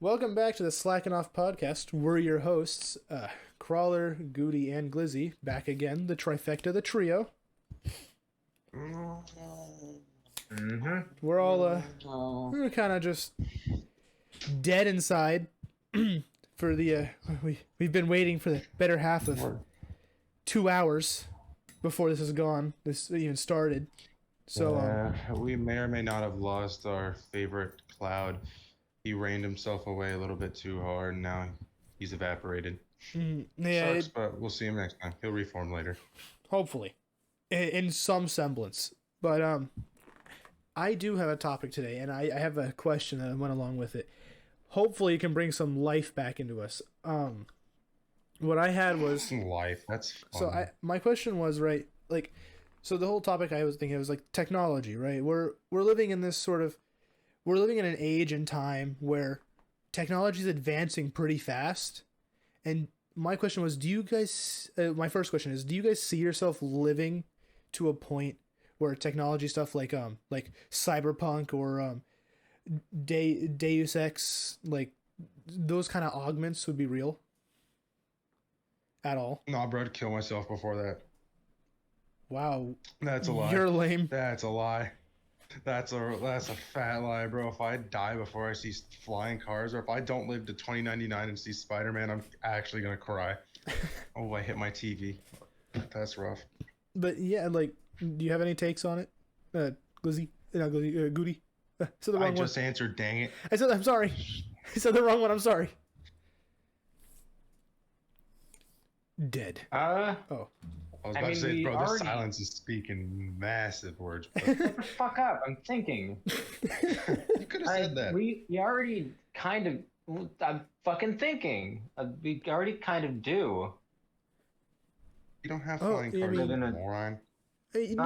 Welcome back to the Slackin' Off podcast. We're your hosts, Crawler, Goody, and Glizzy. Back again, the trifecta, the trio. We're all we're kind of just dead inside for the we've been waiting for the better half of 2 hours before this is gone. This even started. So we may or may not have lost our favorite Cloud. He reined himself away a little bit too hard, and now he's evaporated. yeah, Sucks, but we'll see him next time. He'll reform later. hopefully, in some semblance. But I do have a topic today, and I have a question that went along with it. Hopefully, it can bring some life back into us. What I had was life. That's fun. so. My question was right, like, so the whole topic I was thinking was like technology, right? We're living in this sort of, we're living in an age and time where technology is advancing pretty fast, and my question was, do you guys? My first question is, do you guys see yourself living to a point where technology stuff like cyberpunk or Deus Ex, like those kind of augments would be real at all? Nah, bro, I'd kill myself before that. Wow, That's a lie. you're lame. That's a lie. That's a fat lie, bro. If I die before I see flying cars, or if I don't live to 2099 and see Spider-Man, I'm actually gonna cry. Oh, I hit my TV. That's rough. But yeah, like, do you have any takes on it, Glizzy? No, Glizzy, Goody. Said the I wrong one. just answered, dang it. I'm sorry. I said the wrong one. I'm sorry. Dead. Oh. I was about to say, bro, this silence is speaking massive words. Shut the fuck up! I'm thinking. You could have said that. We already kind of. I'm fucking thinking. We already kind of do. You don't have flying cars, mean, you moron. We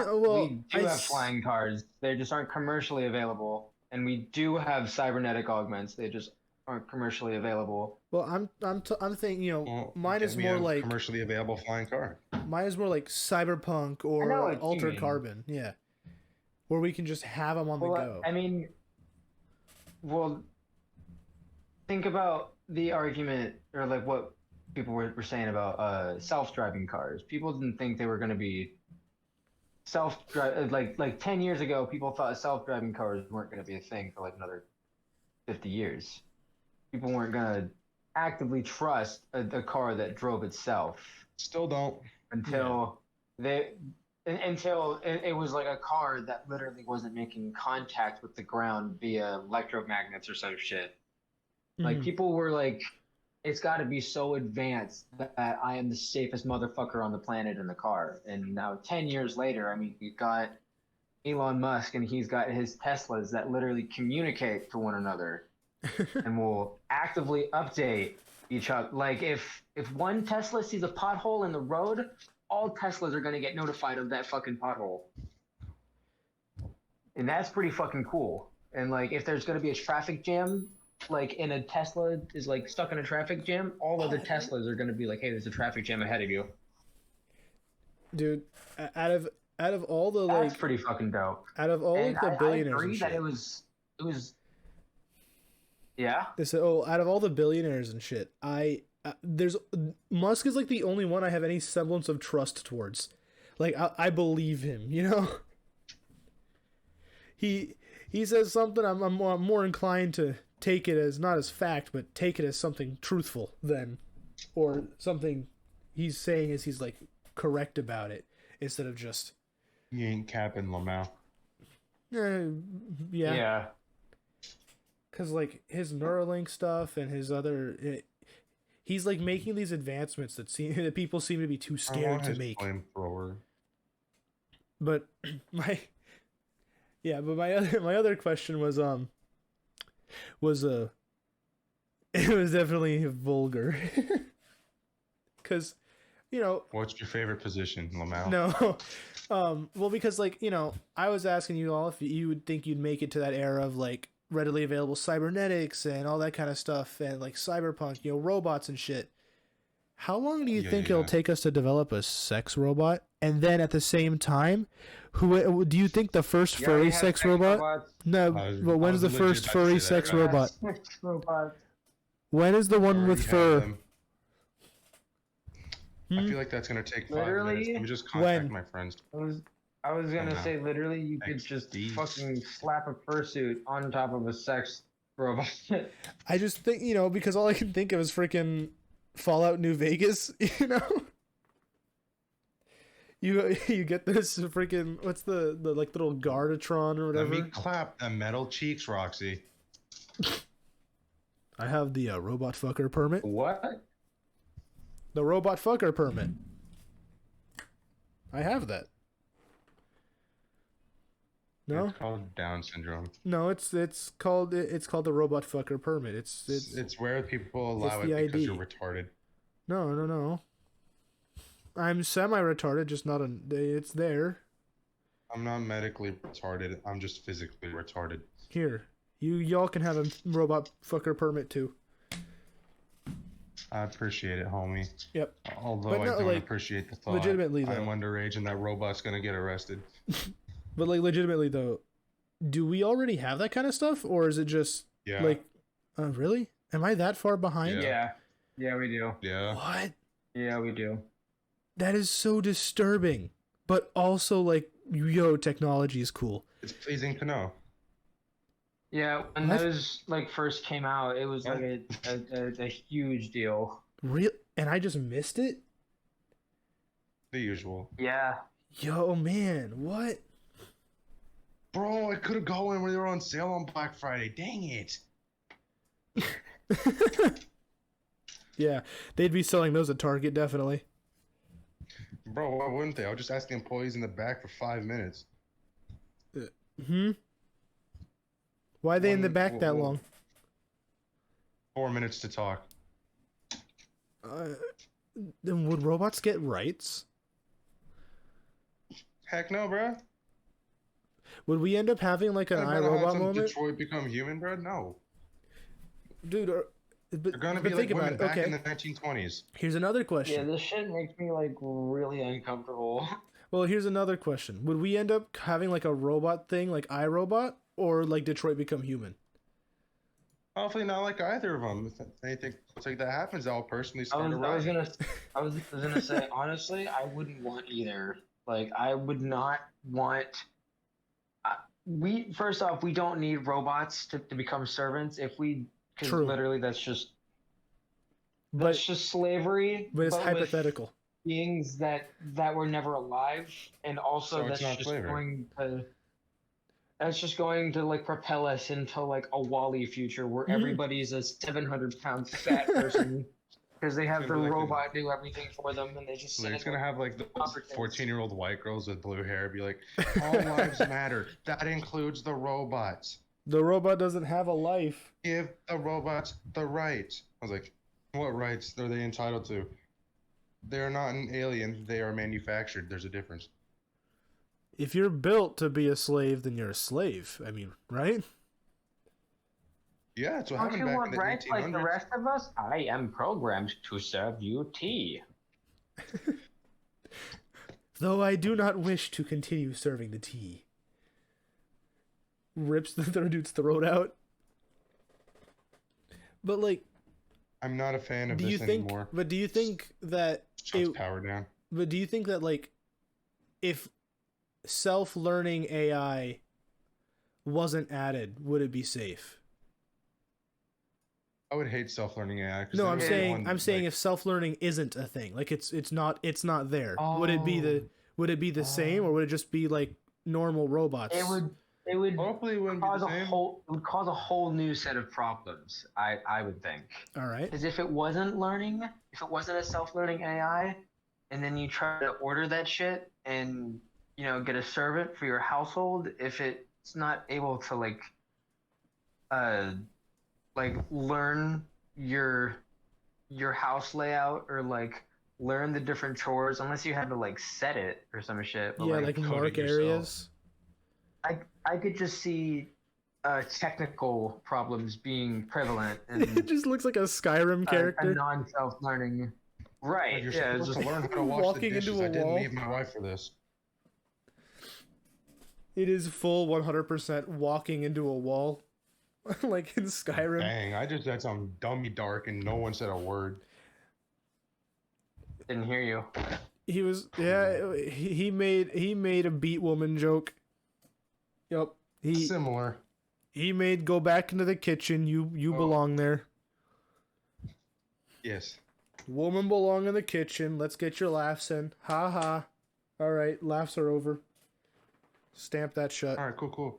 do have flying cars. They just aren't commercially available, and we do have cybernetic augments. They just aren't commercially available. Well, I'm thinking, Well, mine is we more have like commercially available flying car. mine is more like cyberpunk or I know what you altered mean. carbon. Yeah, where we can just have them on the go. I mean, well, think about the argument, or like what people were saying about self-driving cars. People didn't think they were going to be self-drive. Like 10 years ago, people thought self-driving cars weren't going to be a thing for like another 50 years. People weren't going to actively trust a car that drove itself Still don't. until it was like a car that literally wasn't making contact with the ground via electromagnets or some shit. Like, people were like, it's got to be so advanced that I am the safest motherfucker on the planet in the car. And now 10 years later, I mean, you've got Elon Musk, and he's got his Teslas that literally communicate to one another and will actively update each other. Like, if one Tesla sees a pothole in the road, all Teslas are going to get notified of that fucking pothole. And that's pretty fucking cool. And like, if there's going to be a traffic jam, like in a Tesla is like stuck in a traffic jam, all other Teslas are going to be like, hey, there's a traffic jam ahead of you. Dude, out of all the That's like pretty fucking dope. out of all And like the I billionaires agree and that shit, it was yeah. they said, out of all the billionaires and shit, there's Musk is like the only one I have any semblance of trust towards. Like, I believe him, you know. He says something, I'm more inclined to take it as not as fact, but take it as something truthful then, or something he's saying is he's like correct about it instead of just You ain't capping, Lamau. yeah. Because like his Neuralink stuff and his other, he's like making these advancements that people seem to be too scared to make. Flamethrower. But my other question was it was definitely vulgar. Because, What's your favorite position, Lamau? no, well, because like, I was asking you all if you would think you'd make it to that era of like readily available cybernetics and all that kind of stuff and like cyberpunk, robots and shit. how long do you Yeah, think yeah. it'll take us to develop a sex robot? And then at the same time, who do you think the first You already furry have sex robot? robots. No, but I when's was the legit first about to furry say that, sex bro. robot? Sex robots. When is the We one with already have fur? them. I Hmm? feel like that's gonna take 5 Literally? minutes. Let me just contact When? my friends. I was gonna Somehow. say literally you could Next just D. fucking slap a fursuit on top of a sex robot. I just think, because all I can think of is freaking Fallout New Vegas, You get this freaking, what's the like little Gardatron or Let me whatever? clap the metal cheeks, Roxy. I have the robot fucker permit. What? The robot fucker permit. I have that. No? It's called Down syndrome. No, it's called the robot fucker permit. It's where people allow it's it the because ID. you're retarded. No. I'm semi-retarded, just not it's there. I'm not medically retarded. I'm just physically retarded. Here. Y'all can have a robot fucker permit too. I appreciate it, homie. Yep. Although But I no, don't like, appreciate the thought. legitimately, though. I'm underage and that robot's gonna get arrested. But like legitimately though, do we already have that kind of stuff, or is it just Yeah. like, really? Am I that far behind? Yeah. Yeah, we do. Yeah. What? Yeah, we do. That is so disturbing. But also like, technology is cool. It's pleasing to know. Yeah, when What? those like first came out, it was like a huge deal. Real, and I just missed it. The usual. Yeah. Yo, man, what? Bro, I could have gone when they were on sale on Black Friday. Dang it. Yeah, they'd be selling those at Target, definitely. Bro, why wouldn't they? I'll just ask the employees in the back for 5 minutes. Why are they in the back that Well, long? 4 minutes to talk. Then would robots get rights? Heck no, bro. Would we end up having like an iRobot moment? Detroit Become Human, bro? No. Dude, but They're gonna be think like about women it. back Okay, in the 1920s. here's another Yeah, question. this shit makes me like really uncomfortable. Well, here's another question. Would we end up having like a robot thing, like iRobot, or like Detroit Become Human? Hopefully not like either of them. If anything like that happens, I'll personally I start a was riot. gonna say honestly, I wouldn't want either. Like, I would not want. We first off, we don't need robots to become servants. If we, because True. literally that's just But slavery. but it's with hypothetical. beings that were never alive, and also So it's that's not just slavery. going to. That's just going to like propel us into like a Wall-E future where everybody's a 700-pound fat person because they have It's the gonna be like robot do everything for them and they just sit It's in gonna have like the Opportunities. 14-year-old white girls with blue hair be like, all lives matter. That includes the robots. The robot doesn't have a life. Give the robots the rights. I was like, what rights are they entitled to? They're not an alien. They are manufactured. There's a difference. If you're built to be a slave, then you're a slave. I mean, right? Yeah, it's what Don't happened you back in want the rights like the 1800s. rest of us? I am programmed to serve you tea. Though I do not wish to continue serving the tea. Rips the third dude's throat out. But like, I'm not a fan of do you this think? anymore. But do you think that? Shuts power down. But do you think that like, if self-learning AI wasn't added, would it be safe? I would hate self-learning AI. 'cause No, then I'm we're saying going, if self-learning isn't a thing, like it's not there. Would it be the same, or would it just be like normal robots? It would hopefully it wouldn't be cause the a same. whole new set of problems. I would think. All right. Because if it wasn't a self-learning AI, and then you try to order that shit and get a servant for your household, if it's not able to learn your house layout or learn the different chores, unless you had to set it or some shit. But, Yeah, like coding mark yourself. areas. I could just see technical problems being prevalent It in just looks like a Skyrim a character. non-self-learning Right. You're Yeah. supposed It's to just, learn how to wash the Walking into dishes. a I didn't wall. leave my wife for this. It is full 100% walking into a wall, like in Skyrim. Dang, I just said something dummy dark and no one said a word. didn't hear you. He was he made a beat woman joke. Yep. Similar. He made go back into the kitchen. You Oh. belong there. Yes. Woman belong in the kitchen. Let's get your laughs in. Ha ha. All right, laughs are over. Stamp that shut. All right, cool.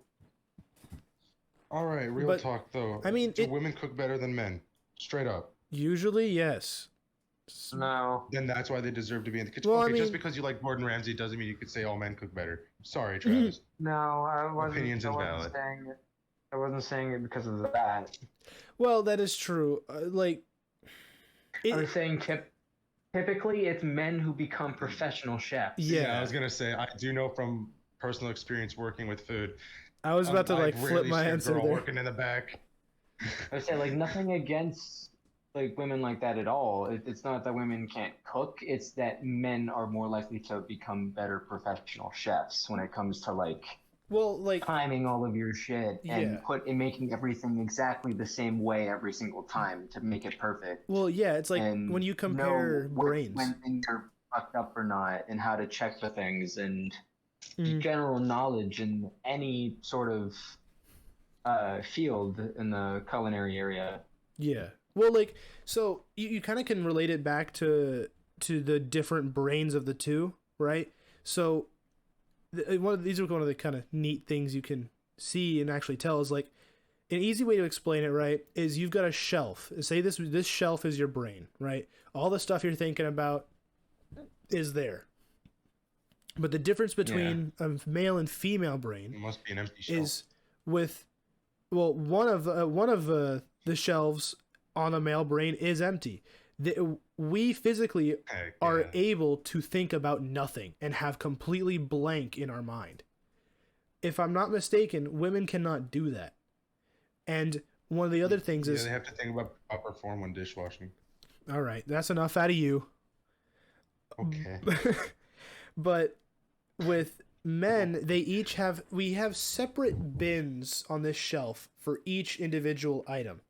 All right, real But, talk though. I mean, do women cook better than men? Straight up. Usually, yes. No. Then that's why they deserve to be in the kitchen. Well, I okay, just mean- because you like Gordon Ramsay doesn't mean you could say all men cook better. Sorry, Travis. No, I wasn't. Opinion's I wasn't invalid. saying it. I wasn't saying it because of that. Well, that is true. Like, I was saying typically it's men who become professional chefs. yeah. I was gonna say I do know from personal experience working with food. I was about to like I've flip rarely my seen a answer girl there. working in the back. I say like nothing against like women like that at all. It's not that women can't cook. It's that men are more likely to become better professional chefs when it comes to like Well, like, timing all of your shit and Yeah. making everything exactly the same way every single time to make it perfect. well, yeah. It's like And when you compare know brains. when things are fucked up or not, and how to check for things, and Mhm. general knowledge in any sort of field in the culinary area. Yeah. Well, like, so you kind of can relate it back to the different brains of the two, right? So these are one of the kind of neat things you can see and actually tell is like an easy way to explain it, right? Is you've got a shelf. Say this shelf is your brain, right? All the stuff you're thinking about is there. But the difference between a male and female brain It must be an empty shelf. is with one of the shelves on a male brain is empty. We physically Heck are yeah. able to think about nothing and have completely blank in our mind. If I'm not mistaken, women cannot do that. And one of the other things is they have to think about proper form when dishwashing. all right, that's enough out of you. Okay. But with men, we have separate bins on this shelf for each individual item.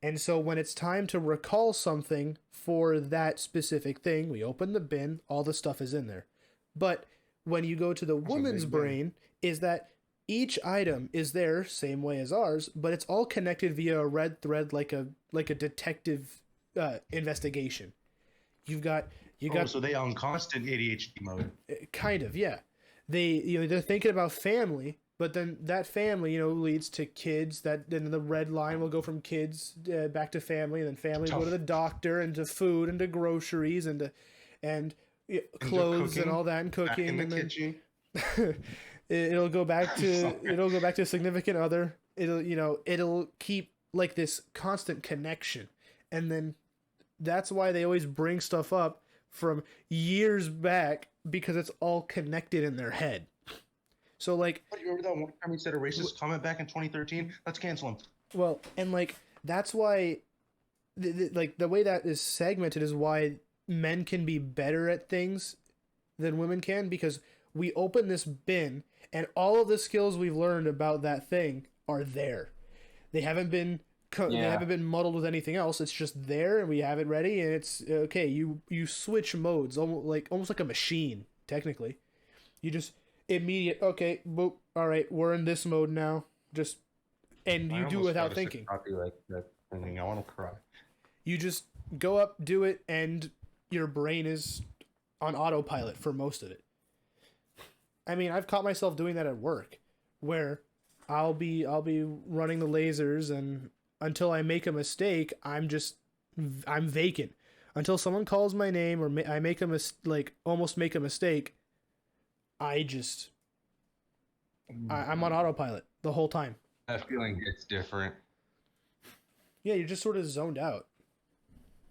And so when it's time to recall something for that specific thing, we open the bin, all the stuff is in there. But when you go to the woman's big bin. brain, is that each item is there same way as ours, but it's all connected via a red thread like a detective investigation. So they on constant ADHD mode. Kind of, yeah. They're thinking about family, but then that family leads to kids. That then the red line will go from kids back to family, and then family go to the doctor, and to food, and to groceries, and clothes, and cooking, all that, and Back cooking, in the and then kitchen. it'll go back to Sorry. it'll go back to a significant other. It'll keep like this constant connection, and then that's why they always bring stuff up from years back because it's all connected in their head. So like, But you remember that one time he said a racist comment back in 2013? Let's cancel him. well, and like that's why, like the way that is segmented is why men can be better at things than women can, because we open this bin and all of the skills we've learned about that thing are there. They haven't been they haven't been muddled with anything else. It's just there, and we have it ready, and it's okay. You switch modes almost like a machine. Technically, you just immediate. Okay, boop. All right, we're in this mode now. Just and I you do it almost without got a thinking. copy like that thing. I want to cry. You just go up, do it, and your brain is on autopilot for most of it. I mean, I've caught myself doing that at work, where I'll be running the lasers, and until I make a mistake, I'm vacant. Until someone calls my name or I make almost make a mistake, I'm on autopilot the whole time. That feeling hits different. Yeah, you're just sort of zoned out.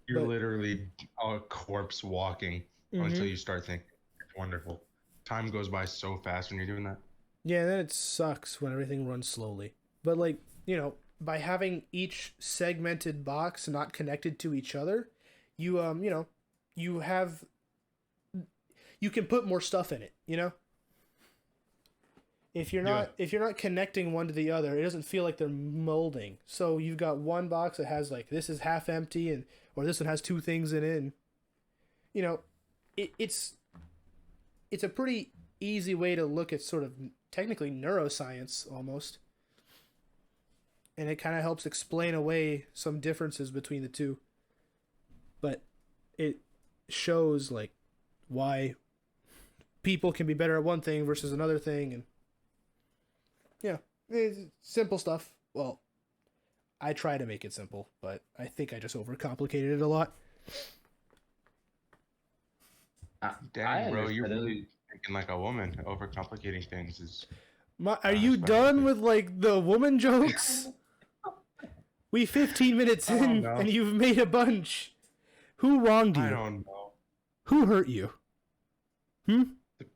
You're But- literally a corpse walking until you start thinking. It's wonderful. Time goes by so fast when you're doing that. Yeah, then it sucks when everything runs slowly. But by having each segmented box not connected to each other, you you have you can put more stuff in it, you know? If you're not connecting one to the other, it doesn't feel like they're molding. So you've got one box that has like this is half empty and or this one has two things in it. And, you know, it's a pretty easy way to look at sort of technically neuroscience almost. And it kind of helps explain away some differences between the two. But it shows like why people can be better at one thing versus another thing, and yeah, it's simple stuff. Well, I try to make it simple, but I think I just overcomplicated it a lot. Dang, bro, you're really thinking like a woman. Overcomplicating things is. Are you done with like the woman jokes? We 15 minutes in and you've made a bunch. Who wronged you? I don't know. Who hurt you? Hmm? The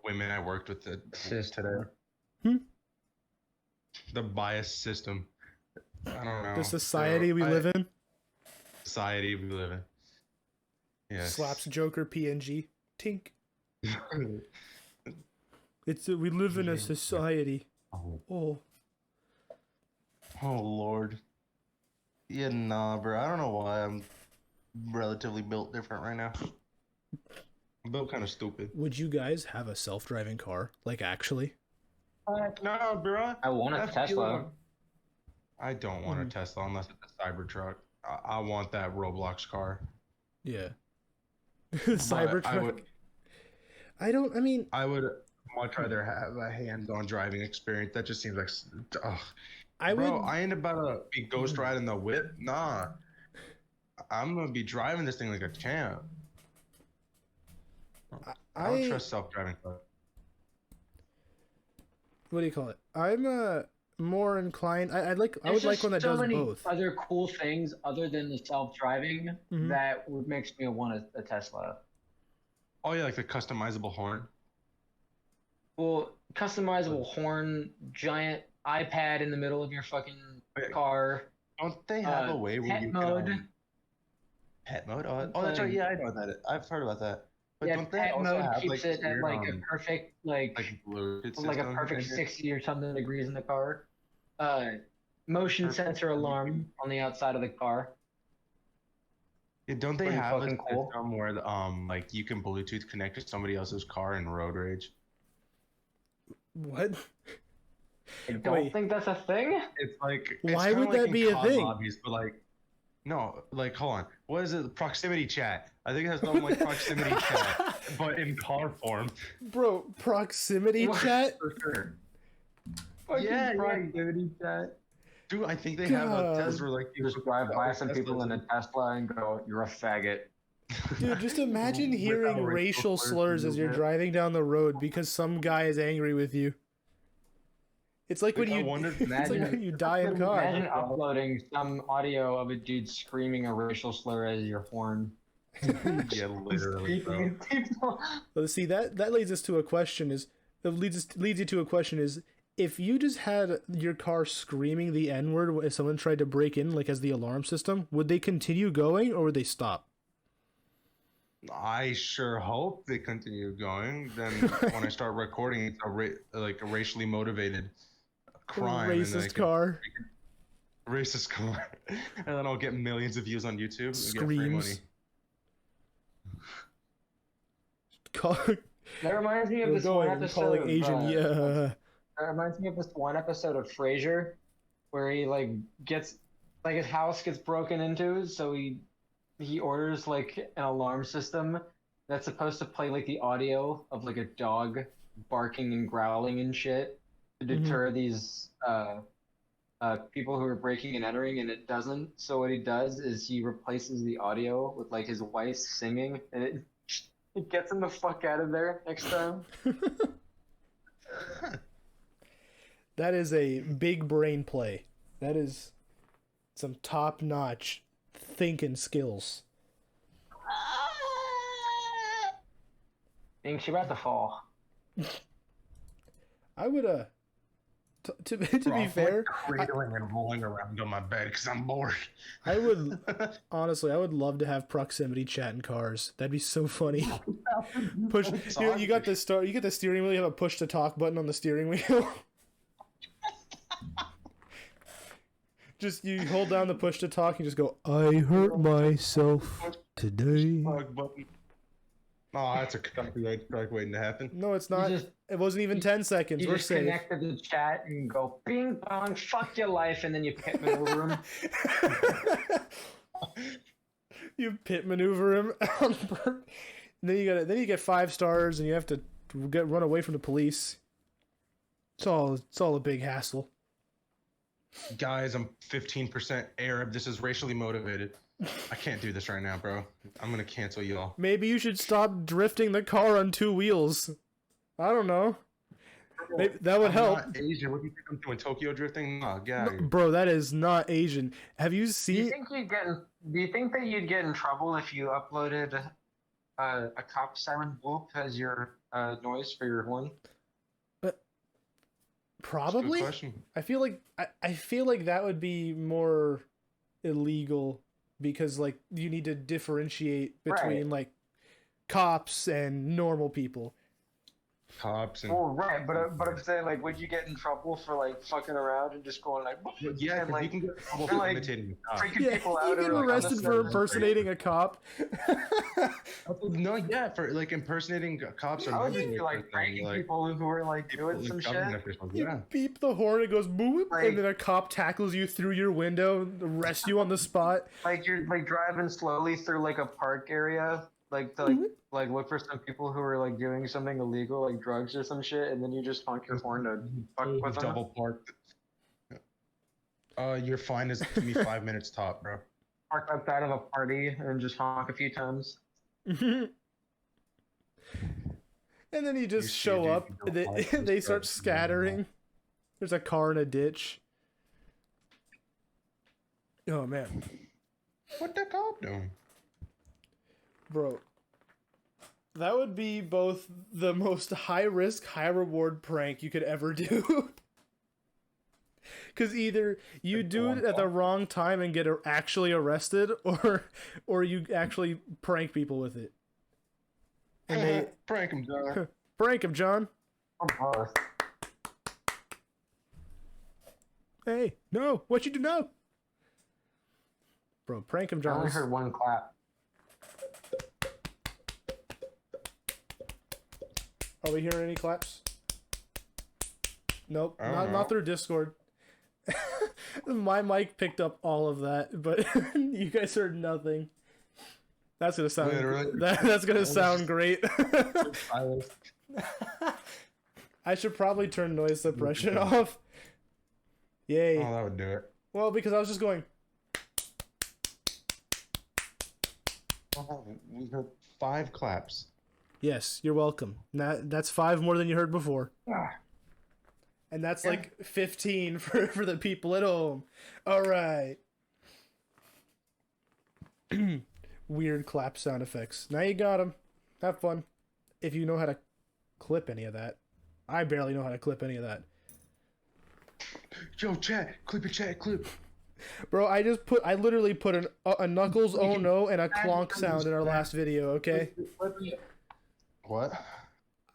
women I worked with today. Hmm? The bias system. I don't know. The society we live in? Society we live in. Yes. Slaps Joker PNG. Tink. We live in a society. Oh. Oh, Lord. Yeah, nah, bro. I don't know why I'm relatively built different right now. I'm built kind of stupid. Would you guys have a self-driving car? Like, actually? No, bro. I want a Tesla. I don't want a Tesla unless it's a Cybertruck. I want that Roblox car. Yeah. Cybertruck. I would much rather have a hands-on driving experience. That just seems like, ugh. I ain't about to be ghost riding the whip. Nah. I'm gonna be driving this thing like a champ. I don't trust self-driving cars. What do you call it? I'm more inclined. I would like one that does both. Other cool things other than the self-driving that makes me want a Tesla. Oh yeah, like the customizable horn. Well, customizable horn, giant iPad in the middle of your fucking car. Don't they have a way where you can pet mode? Oh, that's right. Yeah, I know that. I've heard about that. But yeah, don't pet they mode have, keeps it at like a perfect like a perfect 60 or something degrees in the car. Motion sensor alarm on the outside of the car. Yeah, don't they have a system where like you can Bluetooth connect to somebody else's car in road rage? What? I don't think that's a thing. It's like why would that be a thing? Lobbies, but like, no, like hold on. What is it? Proximity chat. I think it has something like proximity chat, but in car form. Bro, proximity chat? For sure. Yeah, proximity chat. Dude, I think they have a test where like you just drive by some people in a Tesla and go, "You're a faggot." Dude, just imagine hearing racial slurs as you're driving down the road because some guy is angry with you. It's like when you die in car. Imagine uploading some audio of a dude screaming a racial slur as your horn. Yeah, literally. Well, see, that leads us to a question leads you to a question is if you just had your car screaming the N-word if someone tried to break in like as the alarm system, would they continue going or would they stop? I sure hope they continue going. Then when I start recording, it's a racially motivated crime. Racist car. Racist car. And then I'll get millions of views on YouTube. Screams. That reminds me of this one episode. Asian, yeah. That reminds me of this one episode of Frasier, where he like gets like his house gets broken into, so he orders like an alarm system that's supposed to play like the audio of like a dog barking and growling and shit to deter these people who are breaking and entering, and it doesn't. So what he does is he replaces the audio with like his wife singing, and it gets him the fuck out of there next time. That is a big brain play. That is some top-notch thinking skills. Think she's about to fall. I would To Bro, be I'm fair, like cradling and rolling around on my bed because I'm bored. I would honestly, I would love to have proximity chat in cars. That'd be so funny. Push. You got the start. You get the steering wheel. You have a push to talk button on the steering wheel. Just you hold down the push to talk and just go. I hurt myself today. Oh, that's a copyright waiting to happen. No, it's not. It wasn't even 10 seconds. You We're just safe. connect to the chat and go bing bong, fuck your life, and then you pit maneuver him. You pit maneuver him. And then you get 5 stars, and you have to run away from the police. It's all a big hassle. Guys, I'm 15% Arab. This is racially motivated. I can't do this right now, bro. I'm gonna cancel you all. Maybe you should stop drifting the car on 2 wheels. I don't know. Maybe that would I'm help. not Asian. What do you think I'm doing? Tokyo drifting? Oh, God. Bro, that is not Asian. Have you Do seen? you think that you'd get in trouble if you uploaded a cop siren whoop as your noise for your horn? Probably. Good question. I feel like that would be more illegal because like you need to differentiate between like cops and normal people. Cops and Well, right, but I'm saying like, would you get in trouble for like fucking around and just going like, yeah, and, like, you can get in trouble and, for like, imitating a cop. freaking Yeah, people you out get or, like, arrested for impersonating a cop. No, yeah, for like impersonating cops or I would just moving be like pranking people who are like doing some shit. You Yeah. beep the horn, it goes boop, Like- and then a cop tackles you through your window, arrests you on the spot. Like you're like driving slowly through like a park area, like to like look for some people who are like doing something illegal, like drugs or some shit, and then you just honk your horn to fuck with them. Double parked. Your fine is give me 5 minutes top, bro. Park outside of a party and just honk a few times. And then you just show dude, up, you don't like they this start drugs. scattering. There's a car in a ditch. Oh man. What the cop doing? Bro, that would be both the most high risk, high reward prank you could ever do. Because either you do it at the wrong time and get actually arrested, or you actually prank people with it. And they Prank him, John. prank him, John. Hey, no, what you do now? Bro, prank him, I John. only heard one clap. Are we hearing any claps? Nope, I don't know. not through Discord. My mic picked up all of that, but you guys heard nothing. That's gonna sound Literally. that's gonna sound great. Silence. I should probably turn noise suppression off. Yay. Oh, that would do it. Well, because I was just going. Oh, we heard 5 claps. Yes, you're welcome. That's 5 more than you heard before. Ah. And that's like 15 for the people at home. All right. Weird clap sound effects. Now you got them. Have fun. If you know how to clip any of that. I barely know how to clip any of that. Yo, chat, clip. Bro, I literally put a Knuckles oh no and a clonk sound in our last video, okay? What?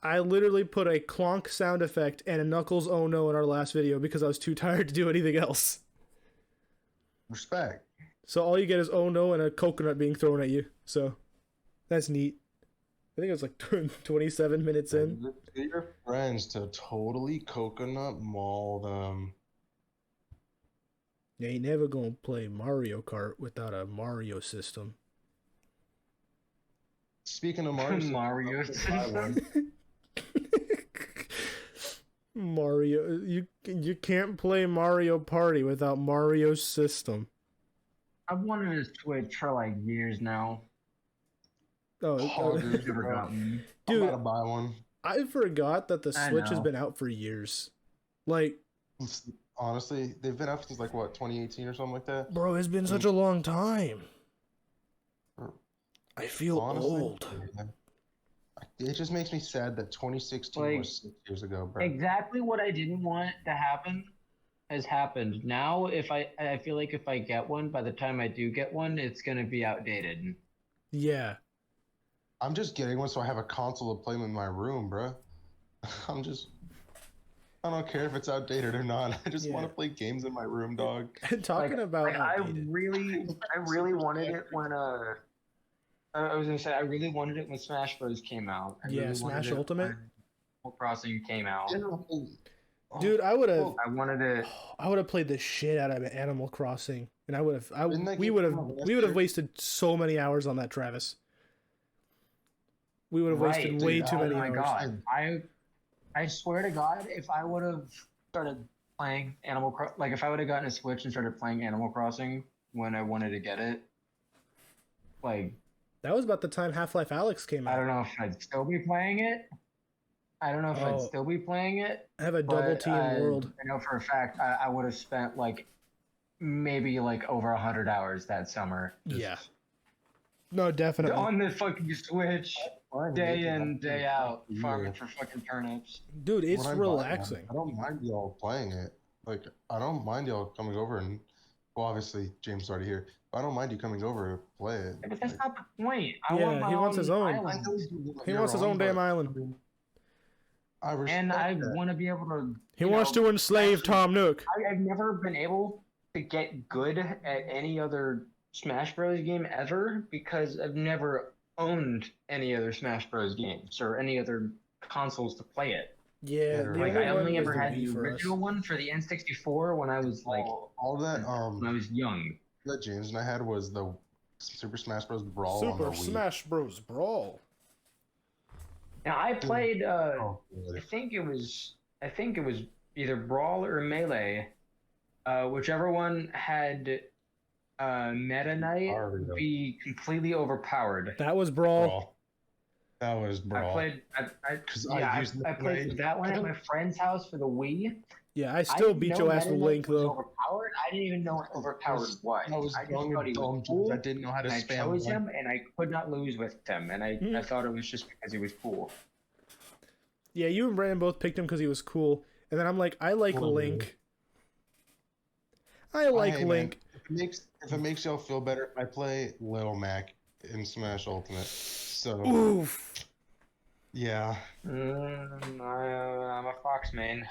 I literally put a clonk sound effect and a Knuckles oh no in our last video because I was too tired to do anything else. Respect. So all you get is oh no and a coconut being thrown at you. So that's neat. I think it was like 27 minutes in. Get your friends to totally coconut maul them. You ain't never gonna play Mario Kart without a Mario system. Speaking of Mario, Mario Mario, you can't play Mario Party without Mario system. I've wanted a Switch for like years now. Oh, Hoggers, Never bro. got one. I'm dude, about to buy one. I forgot that the I Switch has know. been out for years. Like, Honestly, they've been out since like what, 2018 or something like that. bro, it's been such a long time. I feel Honestly, old. man, I it just makes me sad that 2016 Like, was 6 years ago, bro. exactly what I didn't want to happen has happened. Now, if I feel like if I get one, by the time I do get one, it's gonna be outdated. Yeah. I'm just getting one so I have a console to play in my room, bro. I'm just. I don't care if it's outdated or not. I just want Yeah. to play games in my room, dog. Talking about I outdated. really wanted it when I was gonna say I really wanted it when Smash Bros came out. I Yeah, really Smash wanted it Ultimate. when Animal Crossing came out. Dude, I would have. I wanted it. I would have played the shit out of Animal Crossing, and I would have. Didn't that We game would have. come out last We would have year? wasted so many hours on that, Travis. We would have wasted Right. way Dude, too Oh many my hours. god! I swear to God, if I would have started playing like if I would have gotten a Switch and started playing Animal Crossing when I wanted to get it, like That was about the time Half-Life Alyx came I out. don't know if I'd still be playing it. I don't know if I'd Oh. still be playing it. I have a double But team world. I know for a fact I would have spent like maybe like over 100 hours that summer Yeah. No, definitely. on the fucking Switch, day in, day out, Yeah. farming for fucking turnips. Dude, it's When I buy relaxing. one, I don't mind y'all playing it. Like, I don't mind y'all coming over and, well, obviously James is already here. But I don't mind you coming over to play it. Yeah, but that's not the point. I Yeah, want my he wants his own. island. He wants his own damn island. I respect And I that. want to be able to. He you wants know, to enslave actually- Tom Nook. I've never been able to get good at any other Smash Bros. Game ever because I've never owned any other Smash Bros. Games or any other consoles to play it. Yeah, the Like only I one only was ever the had Wii the for us. original one for the N64 when I was like all that when I was young. that James and I had was the Super Smash Bros. Brawl on the Super Wii. Smash Bros. Brawl. Now I played. Oh, I really? think it was either Brawl or Melee, whichever one had Meta Knight Mario. be completely overpowered. That was Brawl. Brawl. That was Brawl. I played. I played Meta that one at Knight. my friend's house for the Wii. Yeah, I still didn't beat know your ass Meta with Knight Link was though. Overpowered. I didn't even know what overpowered was. I was I just young thought he and was dumb, cool. James. I didn't know how to And I spam chose one. him, and I could not lose with him. And I thought it was just because he was cool. Yeah, you and Brandon both picked him because he was cool, and then I'm like, I like Well, Link. I like Hey, man, Link. if it makes y'all feel better, I play Little Mac in Smash Ultimate. So Oof. yeah. I'm a Fox main.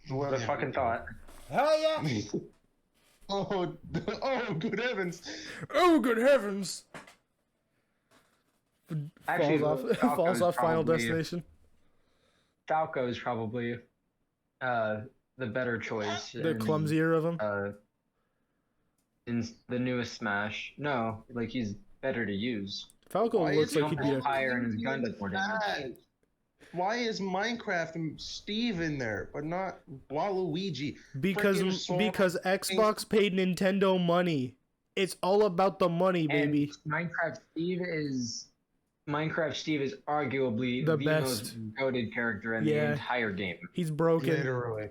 Who would have Yeah, fucking thought? Hell yeah! oh, oh, good heavens! Oh, good heavens! Actually, Falls off Final probably- Destination. Falco is probably the better choice. The in, clumsier of them. in the newest Smash. No, like he's better to use. Falco Why looks is like he'd be a. higher and his gun does more damage. Why is Minecraft and Steve in there, but not Waluigi? Because Freaking Sonic. because Xbox paid Nintendo money. It's all about the money, baby. And Minecraft Steve is arguably The the best. most goated character in Yeah. the entire game. He's broken. Literally,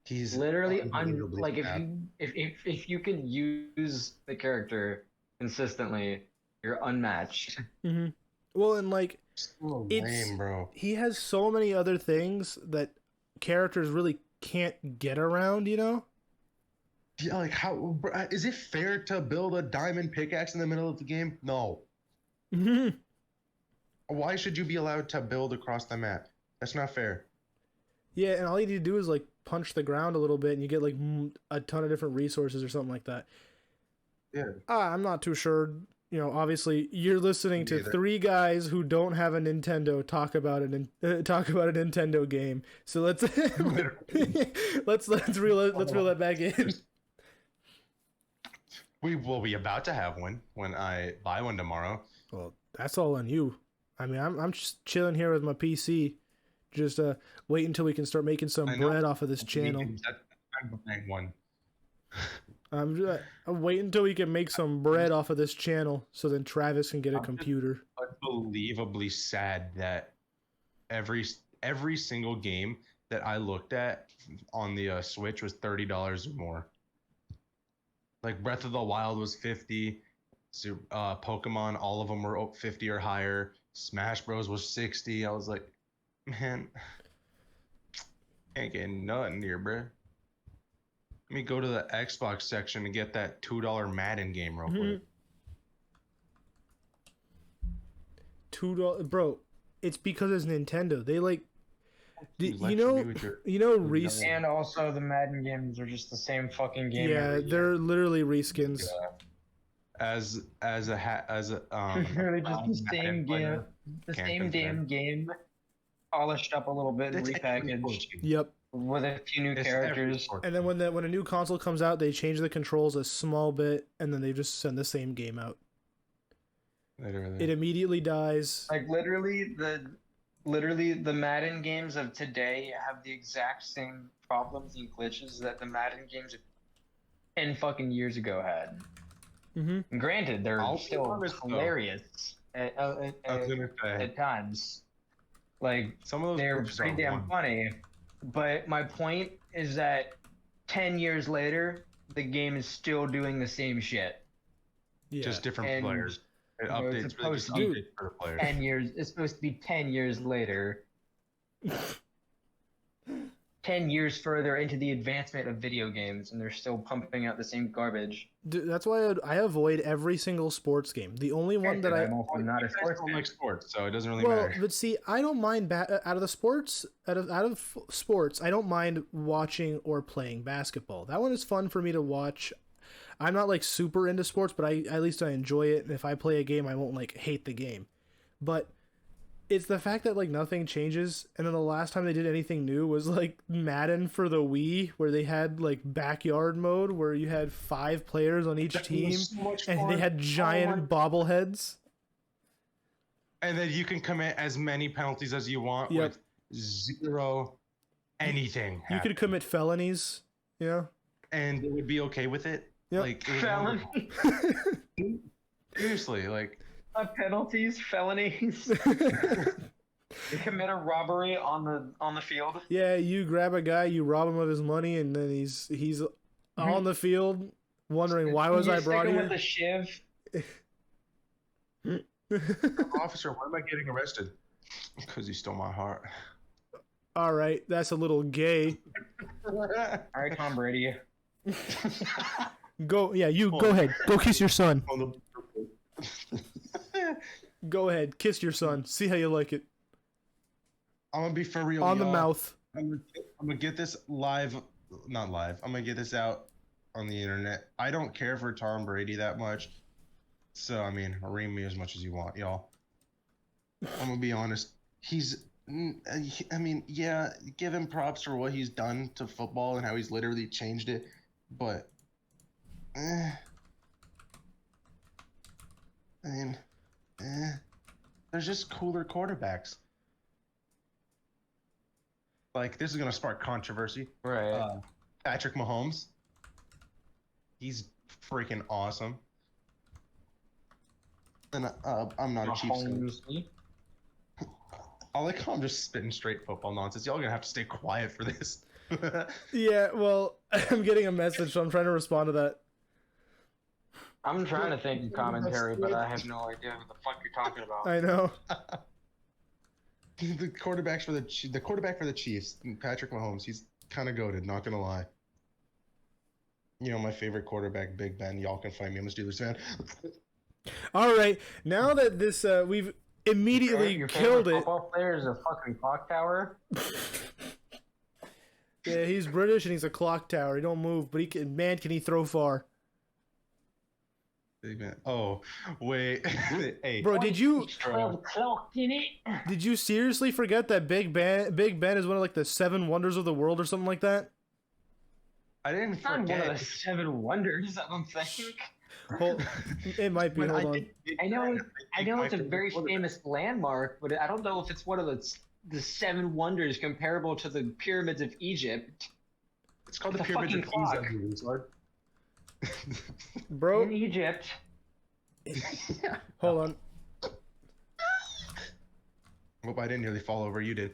he's Literally, unbelievably like bad. if you can use the character consistently, you're unmatched. hmm Well, and like So it's- lame, bro. he has so many other things that characters really can't get around. You know. Yeah, like is it fair to build a diamond pickaxe in the middle of the game? No. hmm Why should you be allowed to build across the map? That's not fair. Yeah, and all you need to do is like punch the ground a little bit, and you get like a ton of different resources or something like that. Yeah. I'm not too sure. You know, obviously, you're listening to Neither. three guys who don't have a Nintendo talk about a Nintendo game. So let's let's reel that back in. We will be about to have one when I buy one tomorrow. Well, that's all on you. I mean, I'm just chilling here with my PC, just wait until we can start making some I know. bread off of this channel. I'm buying one. I'm waiting until we can make some bread off of this channel, so then Travis can get a I'm just- computer. Unbelievably sad that every single game that I looked at on the Switch was $30 or more. Like Breath of the Wild was 50, Pokemon, all of them were 50 or higher. Smash Bros was 60. I was like, man, ain't getting nothing here, bro. Let me go to the Xbox section and get that $2 Madden game real quick. $2, bro. It's because it's Nintendo. They like, Let you me know, with your- Reese. And also, the Madden games are just the same fucking game. Yeah, every they're year. literally reskins. as a Literally just the Madden same player, game, the can't same compare. damn game, polished up a little bit and It's every repackaged sports game. Yep. with a few new It's every characters. sports And then when a new console comes out, they change the controls a small bit, and then they just send the same game out. game. Literally. It immediately dies. Like literally the Madden games of today have the exact same problems and glitches that the Madden games of 10 fucking years ago had. Mm-hmm. Granted, they're I'll be still honest, though. hilarious I was gonna say, at times. Like some of those they're groups pretty are damn one. funny. But my point is that 10 years later, the game is still doing the same shit. Yeah. Just different And, players. It you know, it's updates, really just supposed to be- updates for the players. 10 years. It's supposed to be 10 years later. 10 years further into the advancement of video games, and they're still pumping out the same garbage. Dude, that's why I avoid every single sports game. The only one that I'm also not a You guys sports don't fan. like sports, so it doesn't really well, matter. but see, I don't mind out of sports, I don't mind watching or playing basketball. That one is fun for me to watch. I'm not like super into sports, but at least I enjoy it. And if I play a game, I won't like hate the game. But it's the fact that like nothing changes, and then the last time they did anything new was like Madden for the Wii, where they had like backyard mode, where you had 5 players on each That team, was so much and they fun. had giant bobbleheads. And then you can commit as many penalties as you want Yep. with zero anything. You happening. could commit felonies, you know. And it would be okay with it. Yep. Like, it was Felon, wonderful. Seriously, like, penalties, felonies. You commit a robbery on the field. Yeah, you grab a guy, you rob him of his money, and then he's on the field wondering why was You I stick brought him here. with a shiv. officer, why am I getting arrested? Because you stole my heart. All right, that's a little gay. All right, Tom Brady. Go, yeah, you Hold go on. ahead, go kiss your son. On the- Go ahead, kiss your son. See how you like it I'm gonna be for real. on the y'all. mouth. I'm gonna get this live, not live. I'm gonna get this out on the internet. I don't care for Tom Brady that much, so I mean, ream me as much as you want, y'all. I'm gonna be honest. I mean, yeah, give him props for what he's done to football and how he's literally changed it, but, I mean, there's just cooler quarterbacks. Like, this is gonna spark controversy. Right. Patrick Mahomes. He's freaking awesome. And I'm not a Chiefs fan. Mahomes. I like how I'm just spitting straight football nonsense. Y'all gonna have to stay quiet for this. Yeah, well, I'm getting a message, so I'm trying to respond to that. I'm trying to think of commentary, but I have no idea what the fuck you're talking about. I know. the quarterback for the Chiefs, Patrick Mahomes. He's kind of goated. Not gonna lie. You know my favorite quarterback, Big Ben. Y'all can find me. I'm a Steelers fan. All right, now that this we've immediately Your killed favorite it. football player is a fucking clock tower. Yeah, he's British and he's a clock tower. He don't move, but can he throw far? Big Ben. Oh, wait. Hey. Bro, did you 12 clock in it. Did you seriously forget that Big Ben is one of like the 7 wonders of the world or something like that? I didn't It's not one of the forget. 7 wonders, I don't think. Hold, it might be. When Hold I on. did Big I know, Ben, I know my it's a favorite very quarterback. famous landmark, but I don't know if it's one of the 7 wonders comparable to the pyramids of Egypt. It's called the the Pyramids of fucking Giza. clock. you retard. Bro, In Egypt. hold on. Hope I didn't nearly fall over. You did.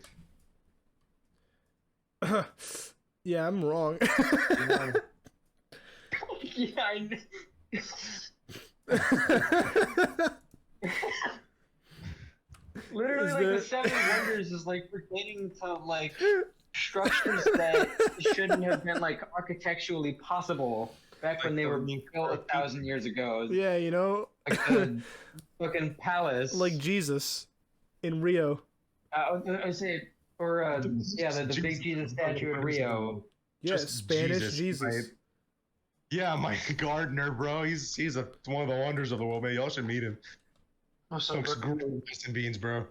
Yeah, I'm wrong. Yeah, I know. Literally, Is like there- the Seven Wonders is like pertaining to like structures that shouldn't have been like architecturally possible back when they were built 1,000 years ago. Yeah, you know, Like the fucking palace. like Jesus in Rio. I say, or yeah, the big Jesus statue in Rio. Yeah, Just Spanish Jesus. right? Yeah, my gardener, bro. He's one of the wonders of the world, man. Y'all should meet him. Oh, so Cooks great rice and beans, bro.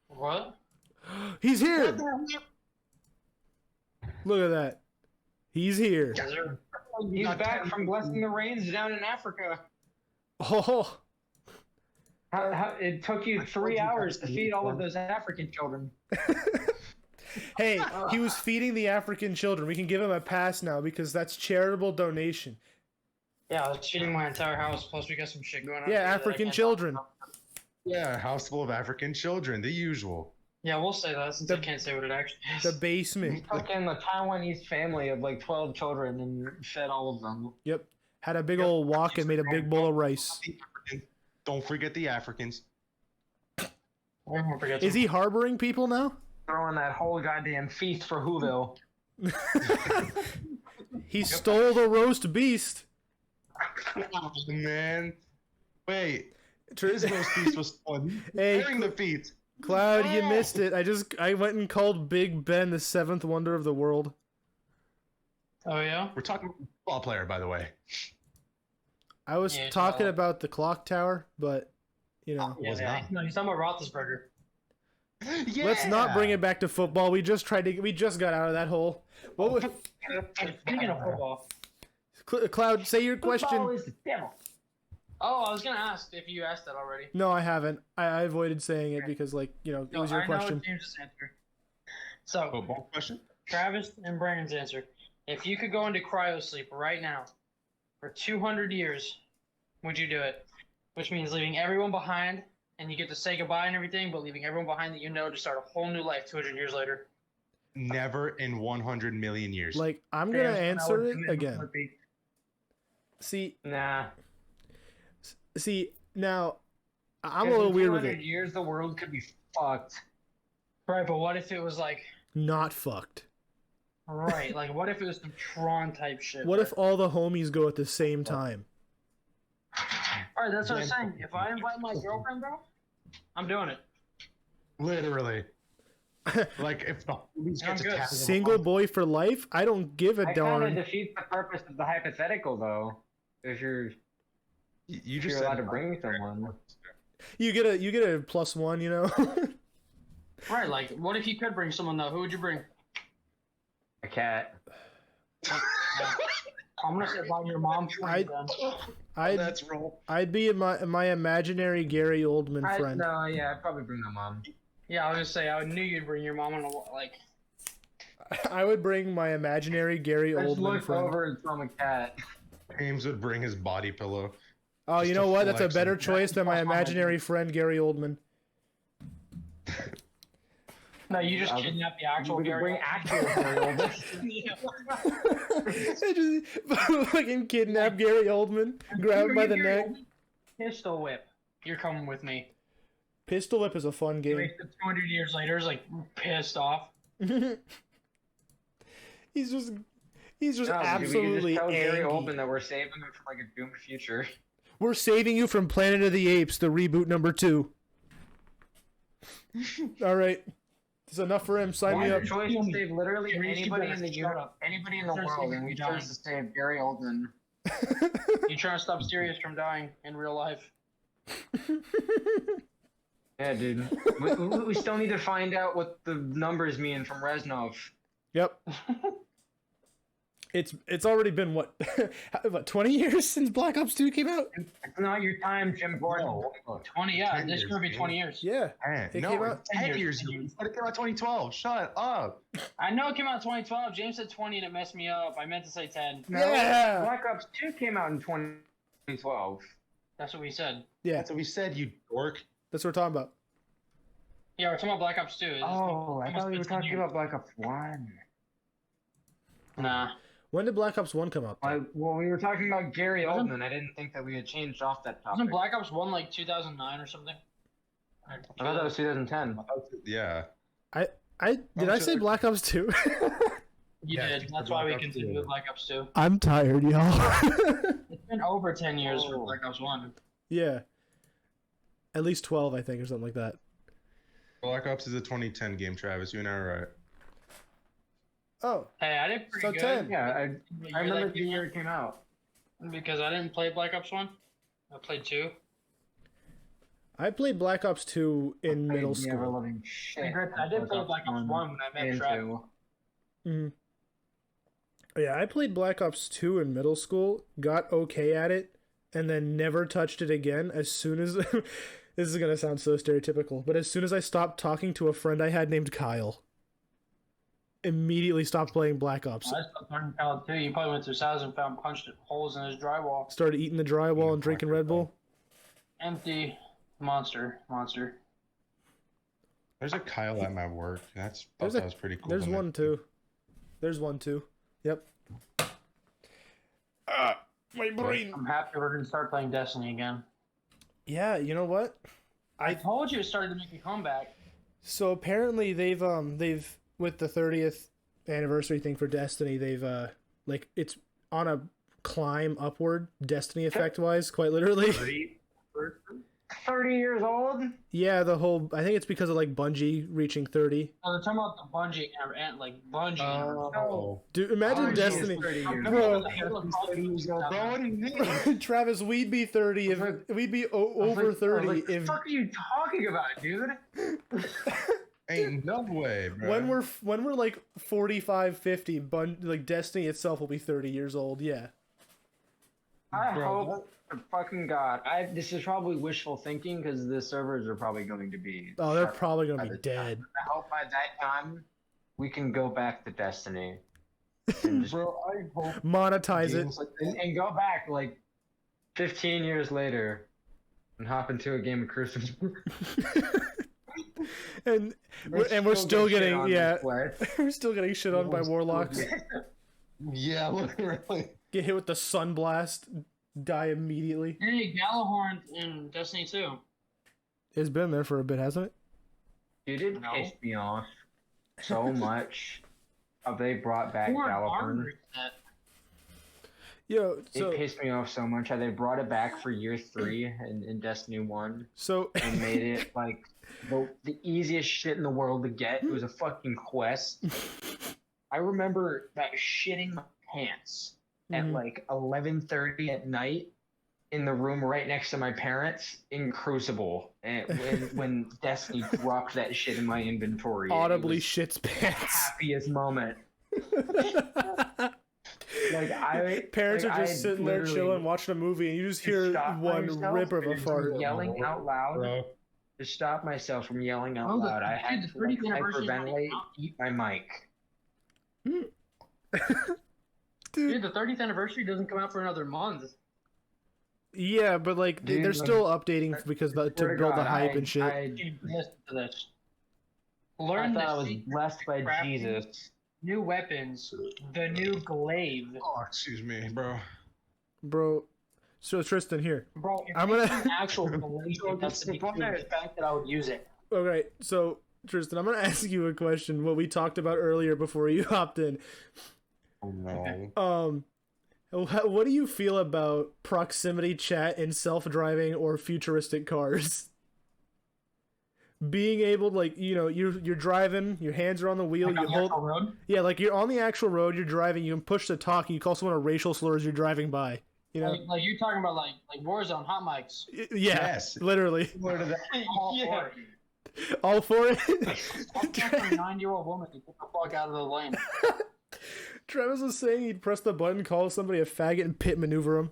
what? He's here. Look at that. He's here. Is there? He's back from blessing the rains down in Africa. Oh, It took you 3 hours to feed all of those African children. hey, he was feeding the African children. We can give him a pass now because that's charitable donation. Yeah, I was feeding my entire house. Plus, we got some shit going on. Yeah, here that I African can't children. talk about. Yeah, house full of African children, the usual. Yeah, we'll say that since I can't say what it actually is. The basement. Fucking the Taiwanese family of like 12 children and fed all of them. Yep. Had a big old walk and made a big bowl of rice. Don't forget the Africans. I won't forget Is to- he harboring people now? Throwing that whole goddamn feast for Whoville. He stole the roast beast. Oh, man. Wait, Tr- his roast beef was fun. Hey, Wearing the feet. Cloud, you missed it. I went and called Big Ben the seventh wonder of the world. Oh yeah. We're talking about a football player, by the way. I was Yeah, talking no. about the clock tower, but you know, Was Yeah, not. no, he's talking about Roethlisberger. Yeah. let's not bring it back to football. We just got out of that hole. What was, Speaking of football. Cloud? Say your Football question. is the devil. Oh, I was gonna ask if you asked that already. No, I haven't. I avoided saying it because, like, you know, it was your I question. know James' answer. So, Football question? Travis and Brandon's answer. If you could go into cryo sleep right now for 200 years, would you do it? Which means leaving everyone behind, and you get to say goodbye and everything, but leaving everyone behind that you know to start a whole new life 200 years later. Never in 100 million years. Like, I'm gonna Fans, answer that it would again. be- See, Nah. now I'm a Because little in weird with 200 it. years, the world could be fucked. Right, but what if it was like, Not fucked. right, like what if it was some Tron type shit? What if all the homies go at the same time? Alright, that's what I'm saying. If I invite my girlfriend, bro, I'm doing it. Literally. Like, if the movies Sounds get to good. tackle Single boy for life? I don't give a That kind of darn. defeats the purpose of the hypothetical, though. If you're, you if just you're said allowed to bring someone. You get a +1, you know. Right, like what if you could bring someone though? Who would you bring? A cat. I'm gonna say by your mom. I'd- then. I'd That's roll. I'd be my imaginary Gary Oldman friend. No, yeah, I'd probably bring my mom. Yeah, I was gonna say I knew you'd bring your mom on a like. I would bring my imaginary Gary Let's Oldman look friend. over and throw him a cat. James would bring his body pillow. Oh, just you to know what? That's a flex better and- choice than my imaginary friend Gary Oldman. No, you just I'll- kidnap the actual We could Gary. bring actual Gary Oldman. Yeah. Just fucking kidnap Gary Oldman, grab him by the neck. Pistol whip. You're coming with me. Pistol Whip is a fun He game. makes it 200 years later. Is like pissed off. he's just No, we could absolutely just tell Gary angry. Oldman that we're saving him from like a doomed future. We're saving you from Planet of the Apes, the reboot number 2. All right, that's enough for him. Sign me Why up. the choice to save literally Reese, you anybody better in the shut up. anybody in the You're world, saving and we me chose dying. to save Gary Oldman. You trying to stop Sirius from dying in real life? Yeah, dude. we still need to find out what the numbers mean from Reznov. Yep. It's already been what 20 years since Black Ops 2 came out? It's not your time, Jim Gordon. No. 20, yeah. 10 This years, could be dude. 20 years. Yeah. Man, It no, came out 10 10 years. years. You said it came out 2012. Shut up. I know it came out in 2012. James said 20 and it messed me up. I meant to say 10. No, Yeah. Black Ops 2 came out in 2012. That's what we said. Yeah, That's what we said, you dork. that's what we're talking about. Yeah, we're talking about Black Ops 2. It's Oh, I almost thought we were 15 talking years. about Black Ops 1. Nah. When did Black Ops 1 come out? Well, we were talking about Gary Wasn't- Oldman. I didn't think that we had changed off that topic. Wasn't Black Ops 1 like 2009 or something? I thought that was 2010. Yeah. Did I say Black Ops 2? You Yeah, did. That's why we continued with Black Ops 2. I'm tired, y'all. It's been over 10 years for Black Ops 1. Yeah. At least 12, I think, or something like that. Black Ops is a 2010 game, Travis. You and I are right. Oh, Hey, I did pretty So good. 10. Yeah, The I year remember that the came year it came out. out, because I didn't play Black Ops 1. I played 2. I played Black Ops 2 in middle The ever school. living shit. I did play Black Ops 1 when I met Trav. Mm. Yeah, I played Black Ops 2 in middle school, got okay at it, and then never touched it again as soon as... This is going to sound so stereotypical, but as soon as I stopped talking to a friend I had named Kyle, immediately stopped playing Black Ops. I stopped learning Call of Duty. You probably went to his house and found punched holes in his drywall. Started eating the drywall and drinking Red Bull. Empty. Monster. There's a Kyle at my work. That was pretty cool. There's one too. There's one too. Yep. My brain. I'm happy we're going to start playing Destiny again. Yeah, you know what? I told you it started to make a comeback. So apparently they've with the 30th anniversary thing for Destiny, they've like it's on a climb upward, Destiny effect wise, quite literally. 30 years old? Yeah, I think it's because of like Bungie reaching 30. Oh, they're talking about the Bungie and like Bungie. Oh. Dude, imagine Bungie is Destiny. 30 years Bro, Bro, what do you mean? Travis, we'd be 30 if we'd be over 30 What the if fuck are you talking about, dude? Ain't no way, bro. when we're like 45, 50, like Destiny itself will be 30 years old. Yeah. I Bro, hope to fucking God. This is probably wishful thinking because the servers are probably going to be. Oh, they're shut probably by gonna be the time. dead. I hope by that time we can go back to Destiny and, just, Bro, I hope Monetize it. games like and go back like 15 years later and hop into a game of Crucible. and we're still get shit getting on this play. we're still getting shit on by warlocks. Yeah, literally. Get hit with the sunblast, die immediately. Hey, Galahorn in Destiny 2. It's been there for a bit, hasn't it? Dude, it No. pissed me off so much how they brought back Who are Gallagher. armored that? Yo, so It pissed me off so much how they brought it back for year 3 in Destiny 1 so and made it like the easiest shit in the world to get. It was a fucking quest. I remember that shitting my pants at Mhm. like 11:30 at night in the room right next to my parents in Crucible, and when Destiny dropped that shit in my inventory. audibly it was shits the pants. happiest moment. Like Parents like, are just I sitting there literally chilling, watching a movie, and you just hear stopped one myself rip of a from fart. yelling out loud. Bro. To stop myself from yelling out Oh, loud, I dude, had the to like, 30th anniversary is hyperventilate, running out. eat my mic. Dude, the 30th anniversary doesn't come out for another month. Yeah, but like Dude, they're still updating because to Swear build the God, hype and shit. Dude, listen to this. I Learn thought I the was secret blessed by crafting, Jesus. new weapons, the new glaive. Oh, excuse me, bro. Bro, so Tristan here. Bro, if I'm it's gonna- an actual glaive, it has to be true. The fact that I would use it. Okay, so Tristan, I'm gonna ask you a question. What we talked about earlier before you hopped in. Oh, no. What do you feel about proximity chat in self-driving or futuristic cars? Being able to, like, you know, you're driving, your hands are on the wheel, Like you on the hold, actual road. yeah, like you're on the actual road, you're driving, you can push the talk, and you call someone a racial slur as you're driving by. You know, Like you're talking about like Warzone hot mics. yeah, Yes. literally, What are that? Yeah. all for it. I'm talking a 9-year-old woman to get the fuck out of the lane. Travis was saying he'd press the button, call somebody a faggot, and pit maneuver him.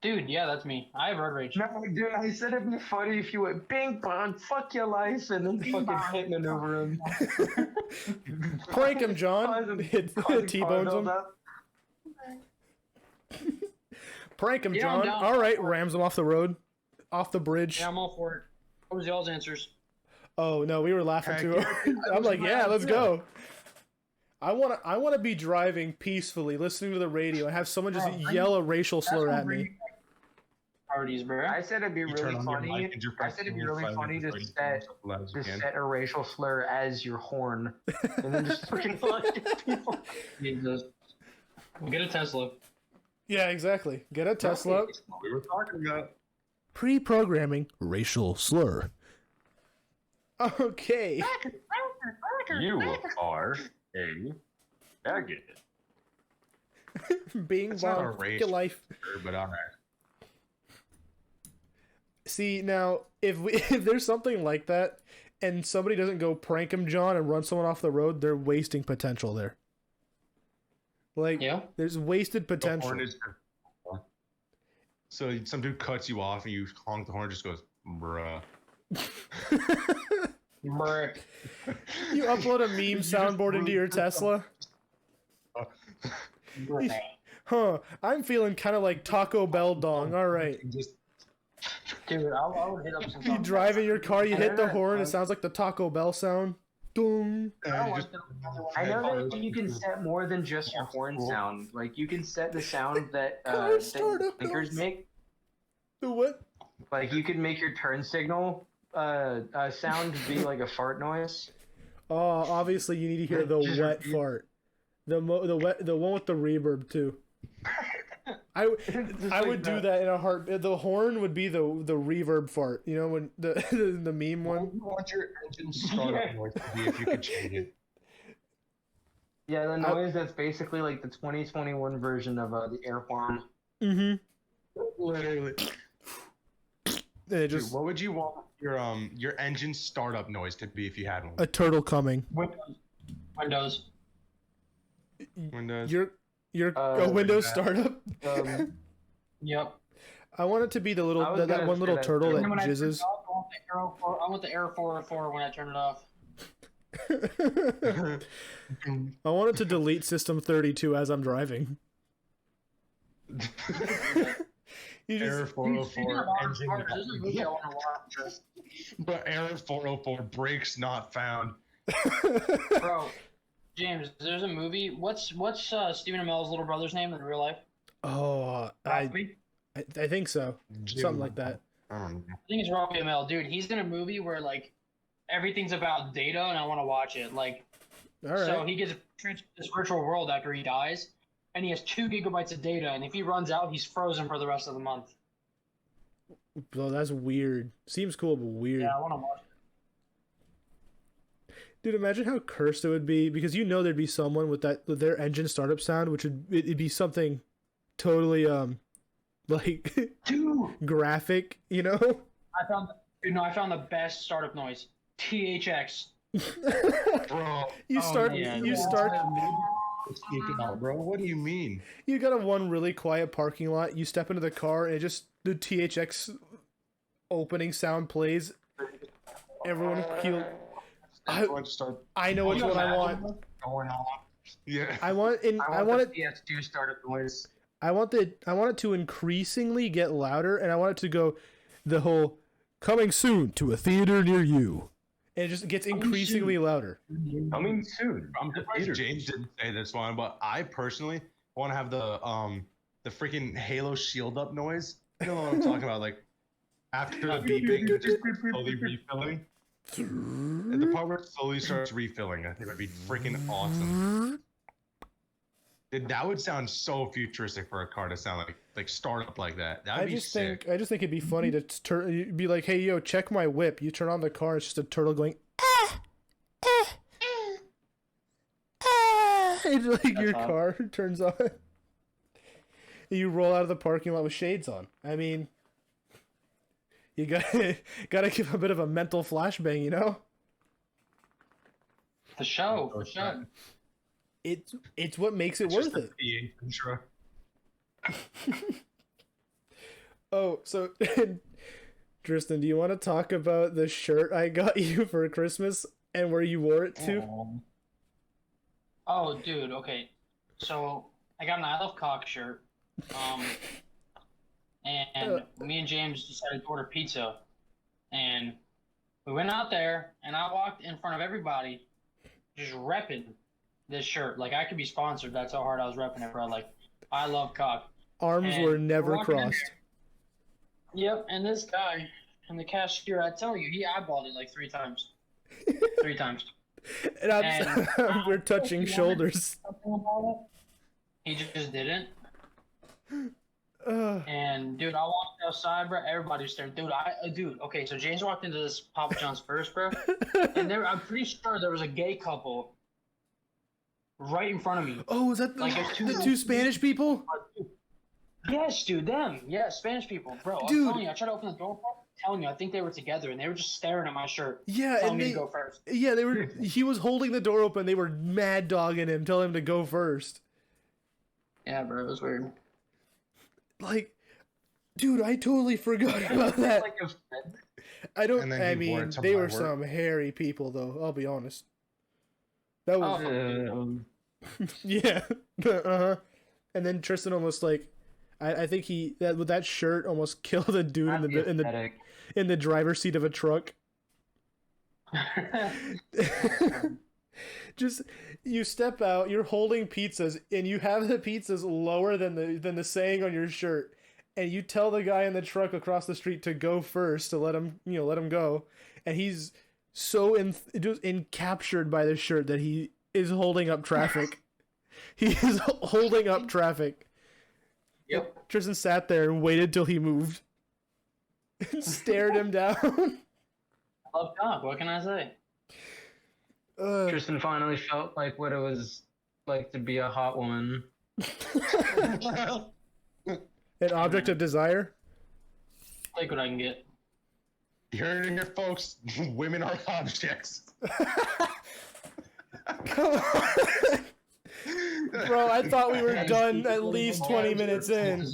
Dude, yeah, that's me. I have road rage. No, dude, I said it'd be funny if you went bing bong, fuck your life, and then Bing fucking bong. hit maneuver him. Prank him, John. Causing- Hit causing T-bones car him. buildup. Prank him, Yeah, I'm John. down. All right, rams him off the road, off the bridge. Yeah, I'm all for it. What was y'all's answers? Oh no, we were laughing Heck too. yeah. I'm like, yeah, let's go. I wanna be driving peacefully, listening to the radio, and have someone just yell a racial slur at me. Parties, bro. I said it'd be You turn really on your funny. mic and you're I said it'd be really pressing funny to silent set as loud as you can. a racial slur as your horn, and then just fucking like people. Jesus. Get a Tesla. Yeah, exactly. Get a Tesla. That's what we were talking about. Pre-programming racial slur. Okay. You are a faggot. Bing It's not a bong, fuck race. your life. But all right. See, now, if there's something like that, and somebody doesn't go prank him, John, and run someone off the road, they're wasting potential there. Like, Yeah. there's wasted The potential. horn is- So some dude cuts you off and you honk the horn, just goes, bruh. Bruh. You upload a meme soundboard into your Tesla. Huh, I'm feeling kind of like Taco Bell dong. All right. Just Dude, I would hit up some. You drive in your car, you hit the horn, it sounds like the Taco Bell sound. Dong. and you just I know that you can set more than just your horn sound. Like you can set the sound that Car startup blinkers noise. make. The what? Like you can make your turn signal sound be like a fart noise. Oh, obviously you need to hear the Just wet repeat. fart. The one with the reverb too. I would do that in a heart. The horn would be the reverb fart. You know when the meme what one. would you want your engine startup noise to be if you could change it? Yeah, the noise that's basically like the 2021 version of the air horn. Mm-hmm. Literally. And it Dude, just what would you want your engine startup noise to be if you had one? a turtle coming. Windows. Windows. Your Uh, Windows yeah. startup. Yep. I want it to be the little I was that gonna one say little that turtle too. that And when I turn jizzes. it off, I want the Air 404 when I turn it off. I want it to delete System 32 as I'm driving. You Air just Dude, speaking 404 of engine. Arnold, there's a movie I want to watch. But Air 404 brakes not found. Bro, James, there's a movie. What's Stephen Amell's little brother's name in real life? oh, Robbie? I think so. Something like that. I don't know. I think it's Robbie Amell. Dude, he's in a movie where like everything's about data, and I want to watch it. Like, All right. so he gets transferred to this virtual world after he dies, and he has 2 gigabytes of data, and if he runs out, he's frozen for the rest of the month. Bro, that's weird. Seems cool, but weird. Yeah, I want to watch it. Dude, imagine how cursed it would be, because you know there'd be someone with their engine startup sound, which it'd be something totally like Dude, graphic, you know? I found the best startup noise. THX. Bro, You start man. you start speak about, bro. What do you mean? you got a one really quiet parking lot, you step into the car and it just the THX opening sound plays. Everyone Everyone start I know which Can you one I imagine want. Going on. Yeah. I want it the PS2 startup noise. I want it to increasingly get louder, and I want it to go the whole coming soon to a theater near you. And it just gets increasingly louder. Coming soon. I'm surprised James didn't say this one, but I personally want to have the freaking Halo shield up noise. You know what I'm talking about? Like after the beeping, it just slowly refilling. And the part where it slowly starts refilling, I think would be freaking awesome. Dude, that would sound so futuristic for a car to sound like start up like that. That'd be sick. I just think it'd be funny to you'd be like, hey yo, check my whip. You turn on the car, it's just a turtle going and like your car turns on. You roll out of the parking lot with shades on. I mean, you gotta give a bit of a mental flashbang, you know? The show. For sure. It's what makes it worth it. PA intro. Oh, so Tristan, do you want to talk about the shirt I got you for Christmas and where you wore it to? Oh, dude. Okay. So I got an I Love Cock shirt. And me and James decided to order pizza, and we went out there, and I walked in front of everybody, just repping this shirt. Like I could be sponsored. That's how hard I was repping it, bro. Like I love cock. Arms And were we're never walking in crossed. Yep, and this guy and the cashier, I tell you, he eyeballed it like 3 times. 3 times. And And we're touching shoulders. Something about it. He just didn't. And dude, I walked outside, bro. Everybody was staring. Dude, okay. So James walked into this Papa John's first, bro, and I'm pretty sure there was a gay couple right in front of me. Oh, is that Like, the two Spanish people? Yes, dude, them. Yeah, Spanish people, bro. Dude. I'm telling you, I tried to open the door. Telling you, I think they were together, and they were just staring at my shirt. Yeah, telling and me they to go first. yeah they were. He was holding the door open. They were mad dogging him, telling him to go first. Yeah, bro, it was weird. Like, dude, I totally forgot about that. Like a I don't. And then I he wore mean, it to they my were work. some hairy people, though. I'll be honest. That was yeah. And then Tristan almost like, I think he with that shirt almost killed a dude in the driver's seat of a truck. Just you step out, you're holding pizzas, and you have the pizzas lower than the saying on your shirt, and you tell the guy in the truck across the street to go first to let him go, and he's so encaptured by the shirt that he is holding up traffic. He is holding up traffic. Yep. Tristan sat there and waited till he moved, and stared him down. I love cock. What can I say? Tristan finally felt like what it was like to be a hot woman. An object of desire. Take what I can get. You heard it here, folks. Women are objects. Come on. Bro, I thought we were done at least 20 minutes in.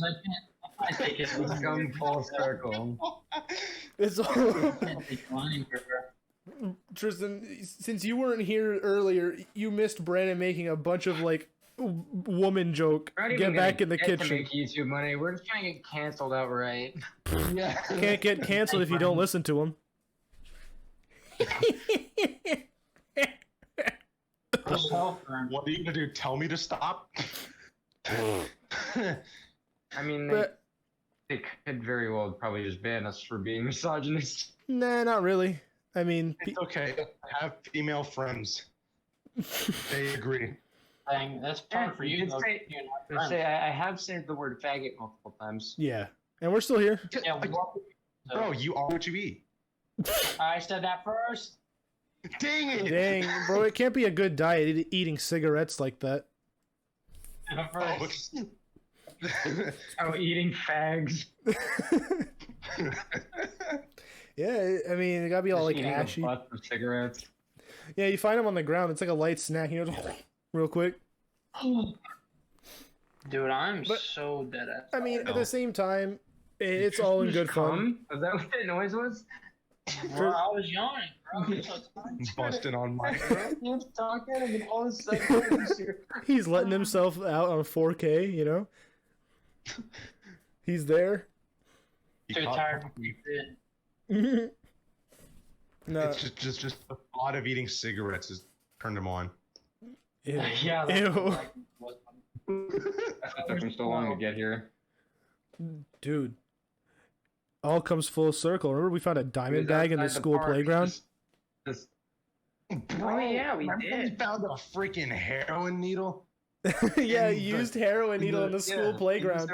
I take it. It's come full circle. It's all... Can't take money for her. Tristan, since you weren't here earlier, you missed Brandon making a bunch of like woman joke. We're not even Get gonna back in the get to kitchen. make YouTube money. We're just gonna get canceled outright. Yeah. Can't get canceled if you don't listen to him. What are you gonna do? Tell me to stop? I mean, But they could very well probably just ban us for being misogynist. nah, not really. I mean, It's okay. I have female friends. They agree. Dang, that's fun for you. did Though. say- You and my They friends. say I have said the word faggot multiple times. yeah, and we're still here. Yeah, we walk- Bro, you are what you eat. I said that first. Dang it! Dang, bro, it can't be a good diet eating cigarettes like that. First. Oh, eating fags. Yeah, I mean, it gotta be all Just like eating ashy. a butt of cigarettes. Yeah, you find them on the ground. It's like a light snack, you know, real quick. Dude, I'm But- so dead at. I mean, at the same time, it's all in good fun. Was that what that noise was? Bro, I was yawning, bro. So Busting on my. He was talking, and then all of a sudden, He's letting himself out on 4K, you know? He's there. You too caught- tired. No. It's just the thought of eating cigarettes has turned him on. Ew. Yeah. Ew. It took him so long to get here. Dude. All comes full circle. Remember we found a diamond He was bag in the outside school park, playground? just- Bro, yeah, we remember did. We found a freaking heroin needle. Yeah, in used the- heroin needle in the school playground.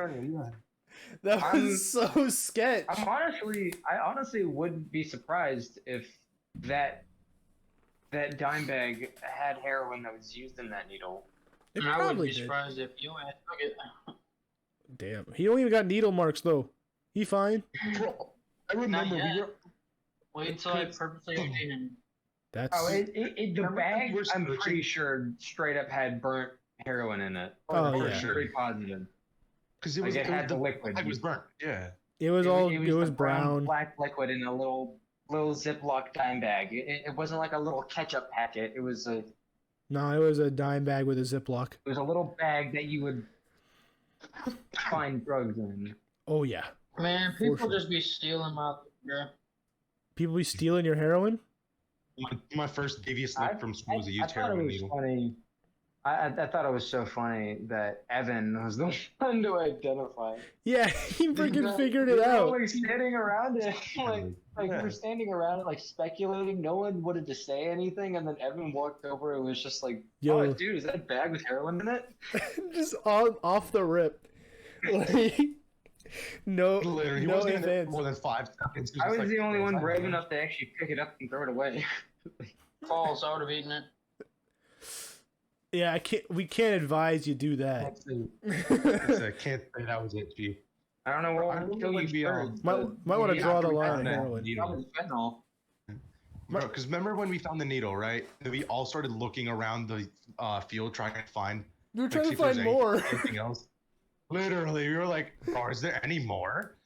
That I'm- was so sketch. I honestly wouldn't be surprised if that dime bag had heroin that was used in that needle. It I wouldn't probably be did. surprised if you had took it. Damn. He don't even got needle marks though. He fine. Bro, I remember yet. we were. Wait until I purposely obtain him. That's Oh, the Remember bag, we were I'm searching- pretty sure straight up had burnt heroin in it. Oh, For yeah. sure. Pretty positive. Because it Like was, it had the liquid. It was burnt. Yeah. it was all it was the brown. black liquid in a little Ziploc dime bag. It wasn't like a little ketchup packet. It was a No, it was a dime bag with a Ziploc. little bag that you would find drugs in. Oh yeah. Man, For people sure. just be stealing my bro. People be stealing your heroin? My first devious lick from school was a I used thought it heroin was needle. funny. I thought it was so funny that Evan was the one to identify. Yeah, he freaking figured We it were all, out. like standing around it, we Yeah. were standing around it, like speculating. No one wanted to say anything, and then Evan walked over and was just like, Yo. "Oh, dude, is that a bag with heroin in it?" Just off the rip. Like, no, Literally, he no wasn't ifs, even there ands. more than 5 seconds. He I was just the like, only "Is one that brave him?" enough to actually pick it up and throw it away. False. I would have eaten it. Yeah, we can't advise you do that. I can't say that was it, G. I don't know what I would don't kill know you if we, first. Might want to Yeah, draw the after we line found on that heroin. needle. Probably fentanyl. Bro, because remember when we found the needle, right? And we all started looking around the field trying to find. We were like, trying see to if there's find more. anything else. Literally, we were like, "Oh, is there any more?"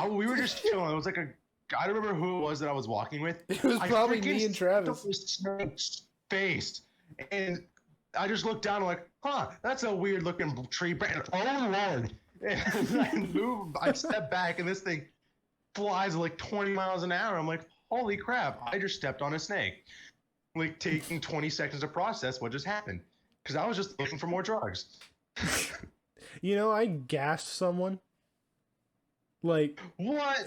We were just chilling. It was like I don't remember who it was that I was walking with. It was I probably freaking me and stepped Travis. on this snake's face, and I just looked down. I'm like, "Huh, that's a weird looking tree branch." Oh Lord! And I moved. I stepped back, and this thing flies like 20 miles an hour. I'm like, "Holy crap! I just stepped on a snake." Like taking 20 seconds to process what just happened, because I was just looking for more drugs. You know, I gassed someone. Like, What?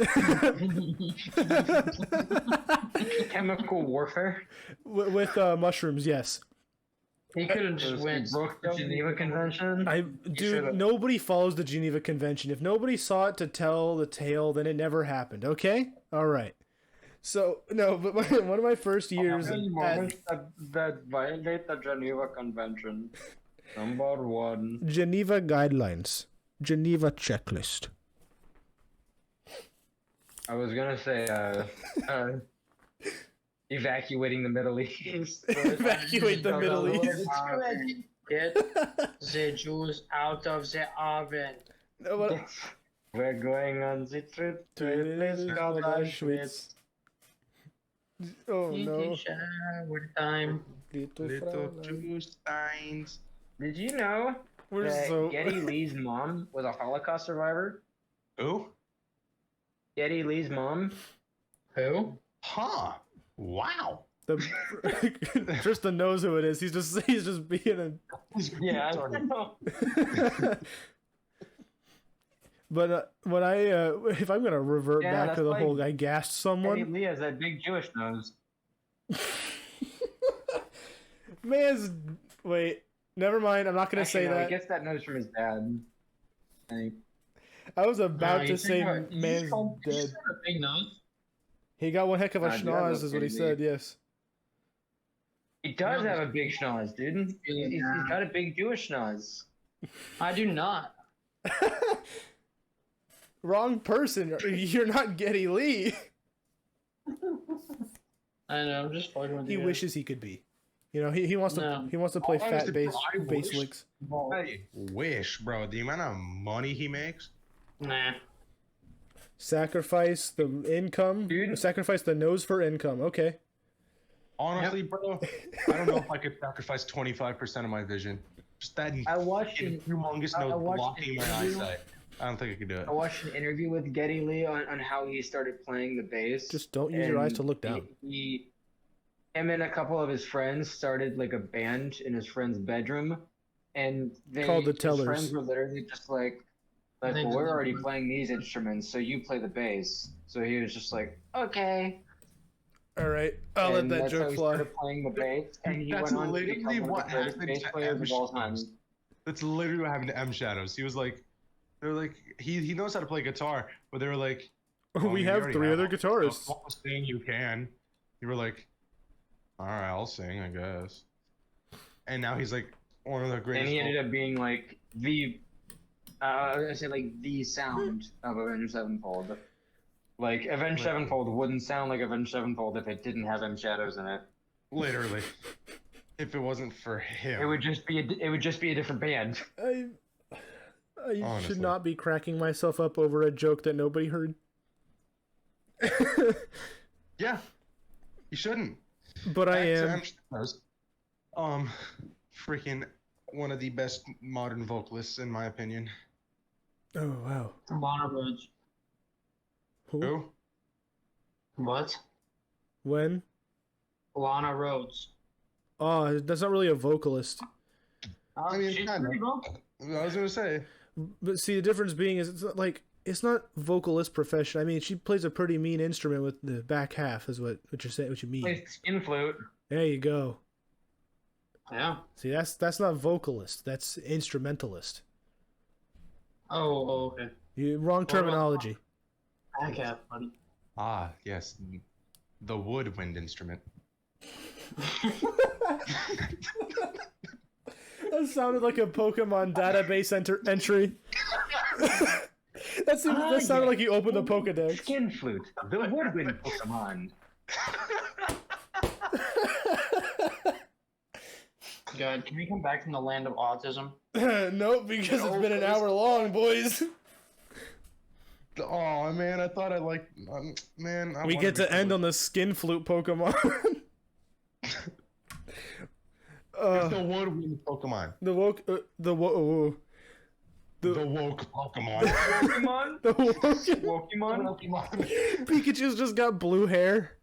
Chemical warfare. with mushrooms, yes. He could have just went. Broke the Geneva Convention. Dude, should've. nobody follows the Geneva Convention. If nobody saw it to tell the tale, then it never happened. Okay, all right. So no, but one of my first years Any at, moments that violate the Geneva Convention. Number one. Geneva guidelines, Geneva checklist. I was gonna say, evacuating the Middle East. Evacuate the Middle East. Get the Jews out of the oven. No, but- We're going on the trip to a place called Auschwitz. Oh no. Shower time. Little Little Fraulein. juice signs. Did you know We're that so Getty Lee's mom was a Holocaust survivor? Who? Getty Lee's mom? Who? Huh. Wow. Tristan knows who it is. He's just being a. Yeah, I know. But when if I'm gonna revert Yeah, back that's to the like whole I gassed Getty someone, Lee has that big Jewish nose. man's wait, never mind. I'm not gonna Actually, say no, that. He gets that nose from his dad. I think. I was about You to think say about- you man's just called- you dead. just got a big nose. He got one heck of a Dude, I schnoz, love is what he Getty said. Lee. Yes. He does No. have a big schnoz, dude. He's got a big Jewish schnoz. I do not. Wrong person. You're not Getty Lee. I know. I'm just fucking with He you. guys. wishes he could be. You know, he wants to No. play Honestly, fat bass I bass wish- licks. I wish, bro. The amount of money he makes. Nah. Sacrifice the income. Dude. Sacrifice the nose for income. Okay. Honestly, bro, I don't know if I could sacrifice 25% of my vision. Just that I watched fucking humongous I nose watched blocking my an interview. eyesight. I don't think I could do it. I watched an interview with Getty Lee on how he started playing the bass. Just don't use your eyes and to look down. Him and a couple of his friends started like a band in his friend's bedroom, and Called the his Tellers. friends were literally just like They well, just we're didn't already know. playing these instruments, so you play the bass. So he was just like, okay. All right, I'll let And that that's how joke he fly. started playing the bass, and he That's went on to literally become one what of the greatest happened bass to players of all time. M. That's literally what happened to M Shadows. He was like, they're like, he knows how to play guitar, but they were like, We you have already 3 other all the guitarists. stuff. I'll sing, you can. You were like, all right, I'll sing, I guess. And now he's like one of the greatest. And he ended up being like I was gonna say like the sound of Avenged Sevenfold. Like Avenged Sevenfold wouldn't sound like Avenged Sevenfold if it didn't have M Shadows in it. Literally. If it wasn't for him. It would just be a different band. I Honestly. should not be cracking myself up over a joke that nobody heard. Yeah. You shouldn't. But I Back to am. M. Shadows. Freaking one of the best modern vocalists in my opinion. Oh wow. Lana Rhodes. Who? What? When? Lana Rhodes. Oh, that's not really a vocalist. I mean, she's kinda. pretty cool. I was gonna say. But see, the difference being is it's not like it's not vocalist profession. I mean, she plays a pretty mean instrument with the back half, is what you're saying. What you mean? Plays skin flute. There you go. Yeah. See, that's not vocalist. That's instrumentalist. Oh, okay. Wrong terminology. Back half, buddy. Ah, yes, the woodwind instrument. That sounded like a Pokemon database entry. That sounded like you opened the Pokedex. Skin flute, the woodwind Pokemon. God, can we come back from the land of autism? Nope, because it's been an hour long, boys. Oh man, I thought I liked. Man, We get to end on the skin flute Pokemon. the woodwind Pokemon. The woke, the wo- The woke Pokemon. Pokemon? the woke. Pokemon? Pikachu's just got blue hair.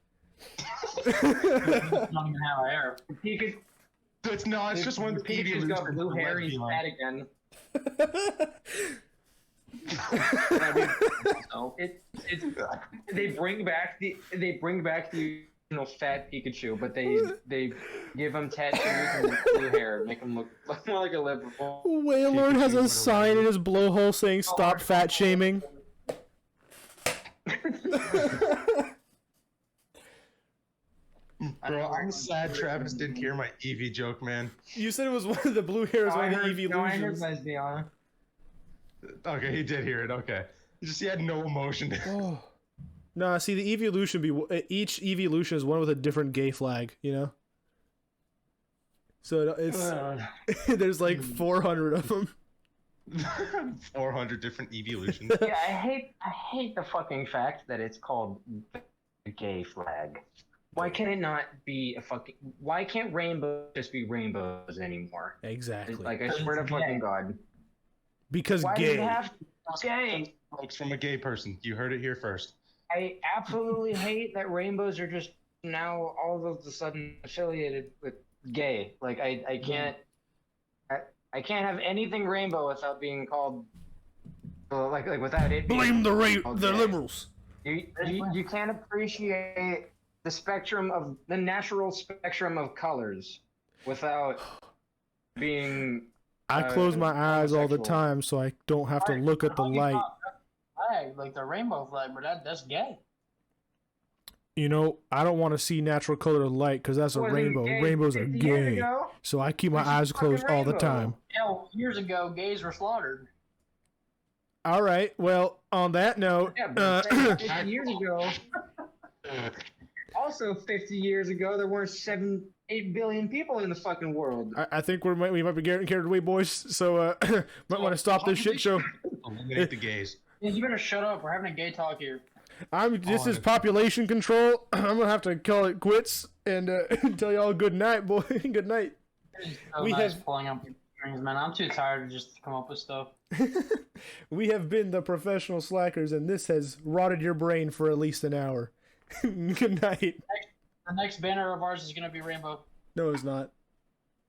Not even have hair. Pikachu, It's just one of the Pikachu's got blue hair, he's fat again. So it's they bring back the fat Pikachu, but they give him tattoos and blue hair, make him look more like a Liverpool. Waylord has a sign in his blowhole saying "Stop fat shaming." Bro, I'm sad Travis didn't hear my Eevee joke, man. You said it was one of the blue hair was one of the Eevee I heard illusions. Lesbiana. Okay, he did hear it. Okay, he had no emotion. Oh. Nah, see, the evolution each evolution is one with a different gay flag, you know. So it's there's like 400 of them. 400 different evolutions. Yeah, I hate the fucking fact that it's called the gay flag. Why can it not be a fucking? Why can't rainbow just be rainbows anymore? Exactly. Like, I swear to fucking God. Because Why gay. do you have to gay? Folks, from a gay person. You heard it here first. I absolutely hate that rainbows are just now all of a sudden affiliated with gay. Like I can't have anything rainbow without being called like without it. Blame the Okay. liberals. You can't appreciate the spectrum of the natural spectrum of colors without being. I close my eyes all the homosexual. time so I don't have to look at the light. Flag, like the rainbow flag, but that's gay. You know, I don't want to see natural colored light because that's a Wasn't rainbow. gay Rainbows are 50 years gay. ago? So I keep my It's a eyes closed fucking all the rainbow. time. Hell, years ago, gays were slaughtered. All right. Well, on that note, Yeah, but 50 years ago. Also, 50 years ago, there weren't 8 billion people in the fucking world. I think we might be getting carried away, boys. So might want to stop this shit show. Eliminate the gays. Yeah, you better shut up. We're having a gay talk here. This is population control. I'm gonna have to call it quits and tell y'all good night, boy. Good night. It's so We nice have- pulling up your strings, man. I'm too tired to just come up with stuff. We have been the professional slackers, and this has rotted your brain for at least an hour. Good night. The next banner of ours is gonna be rainbow. No, it's not.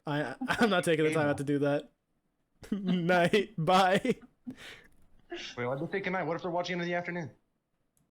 I'm not taking the time out to do that. Night. Bye. Wait, let me think good night. What if they're watching it in the afternoon?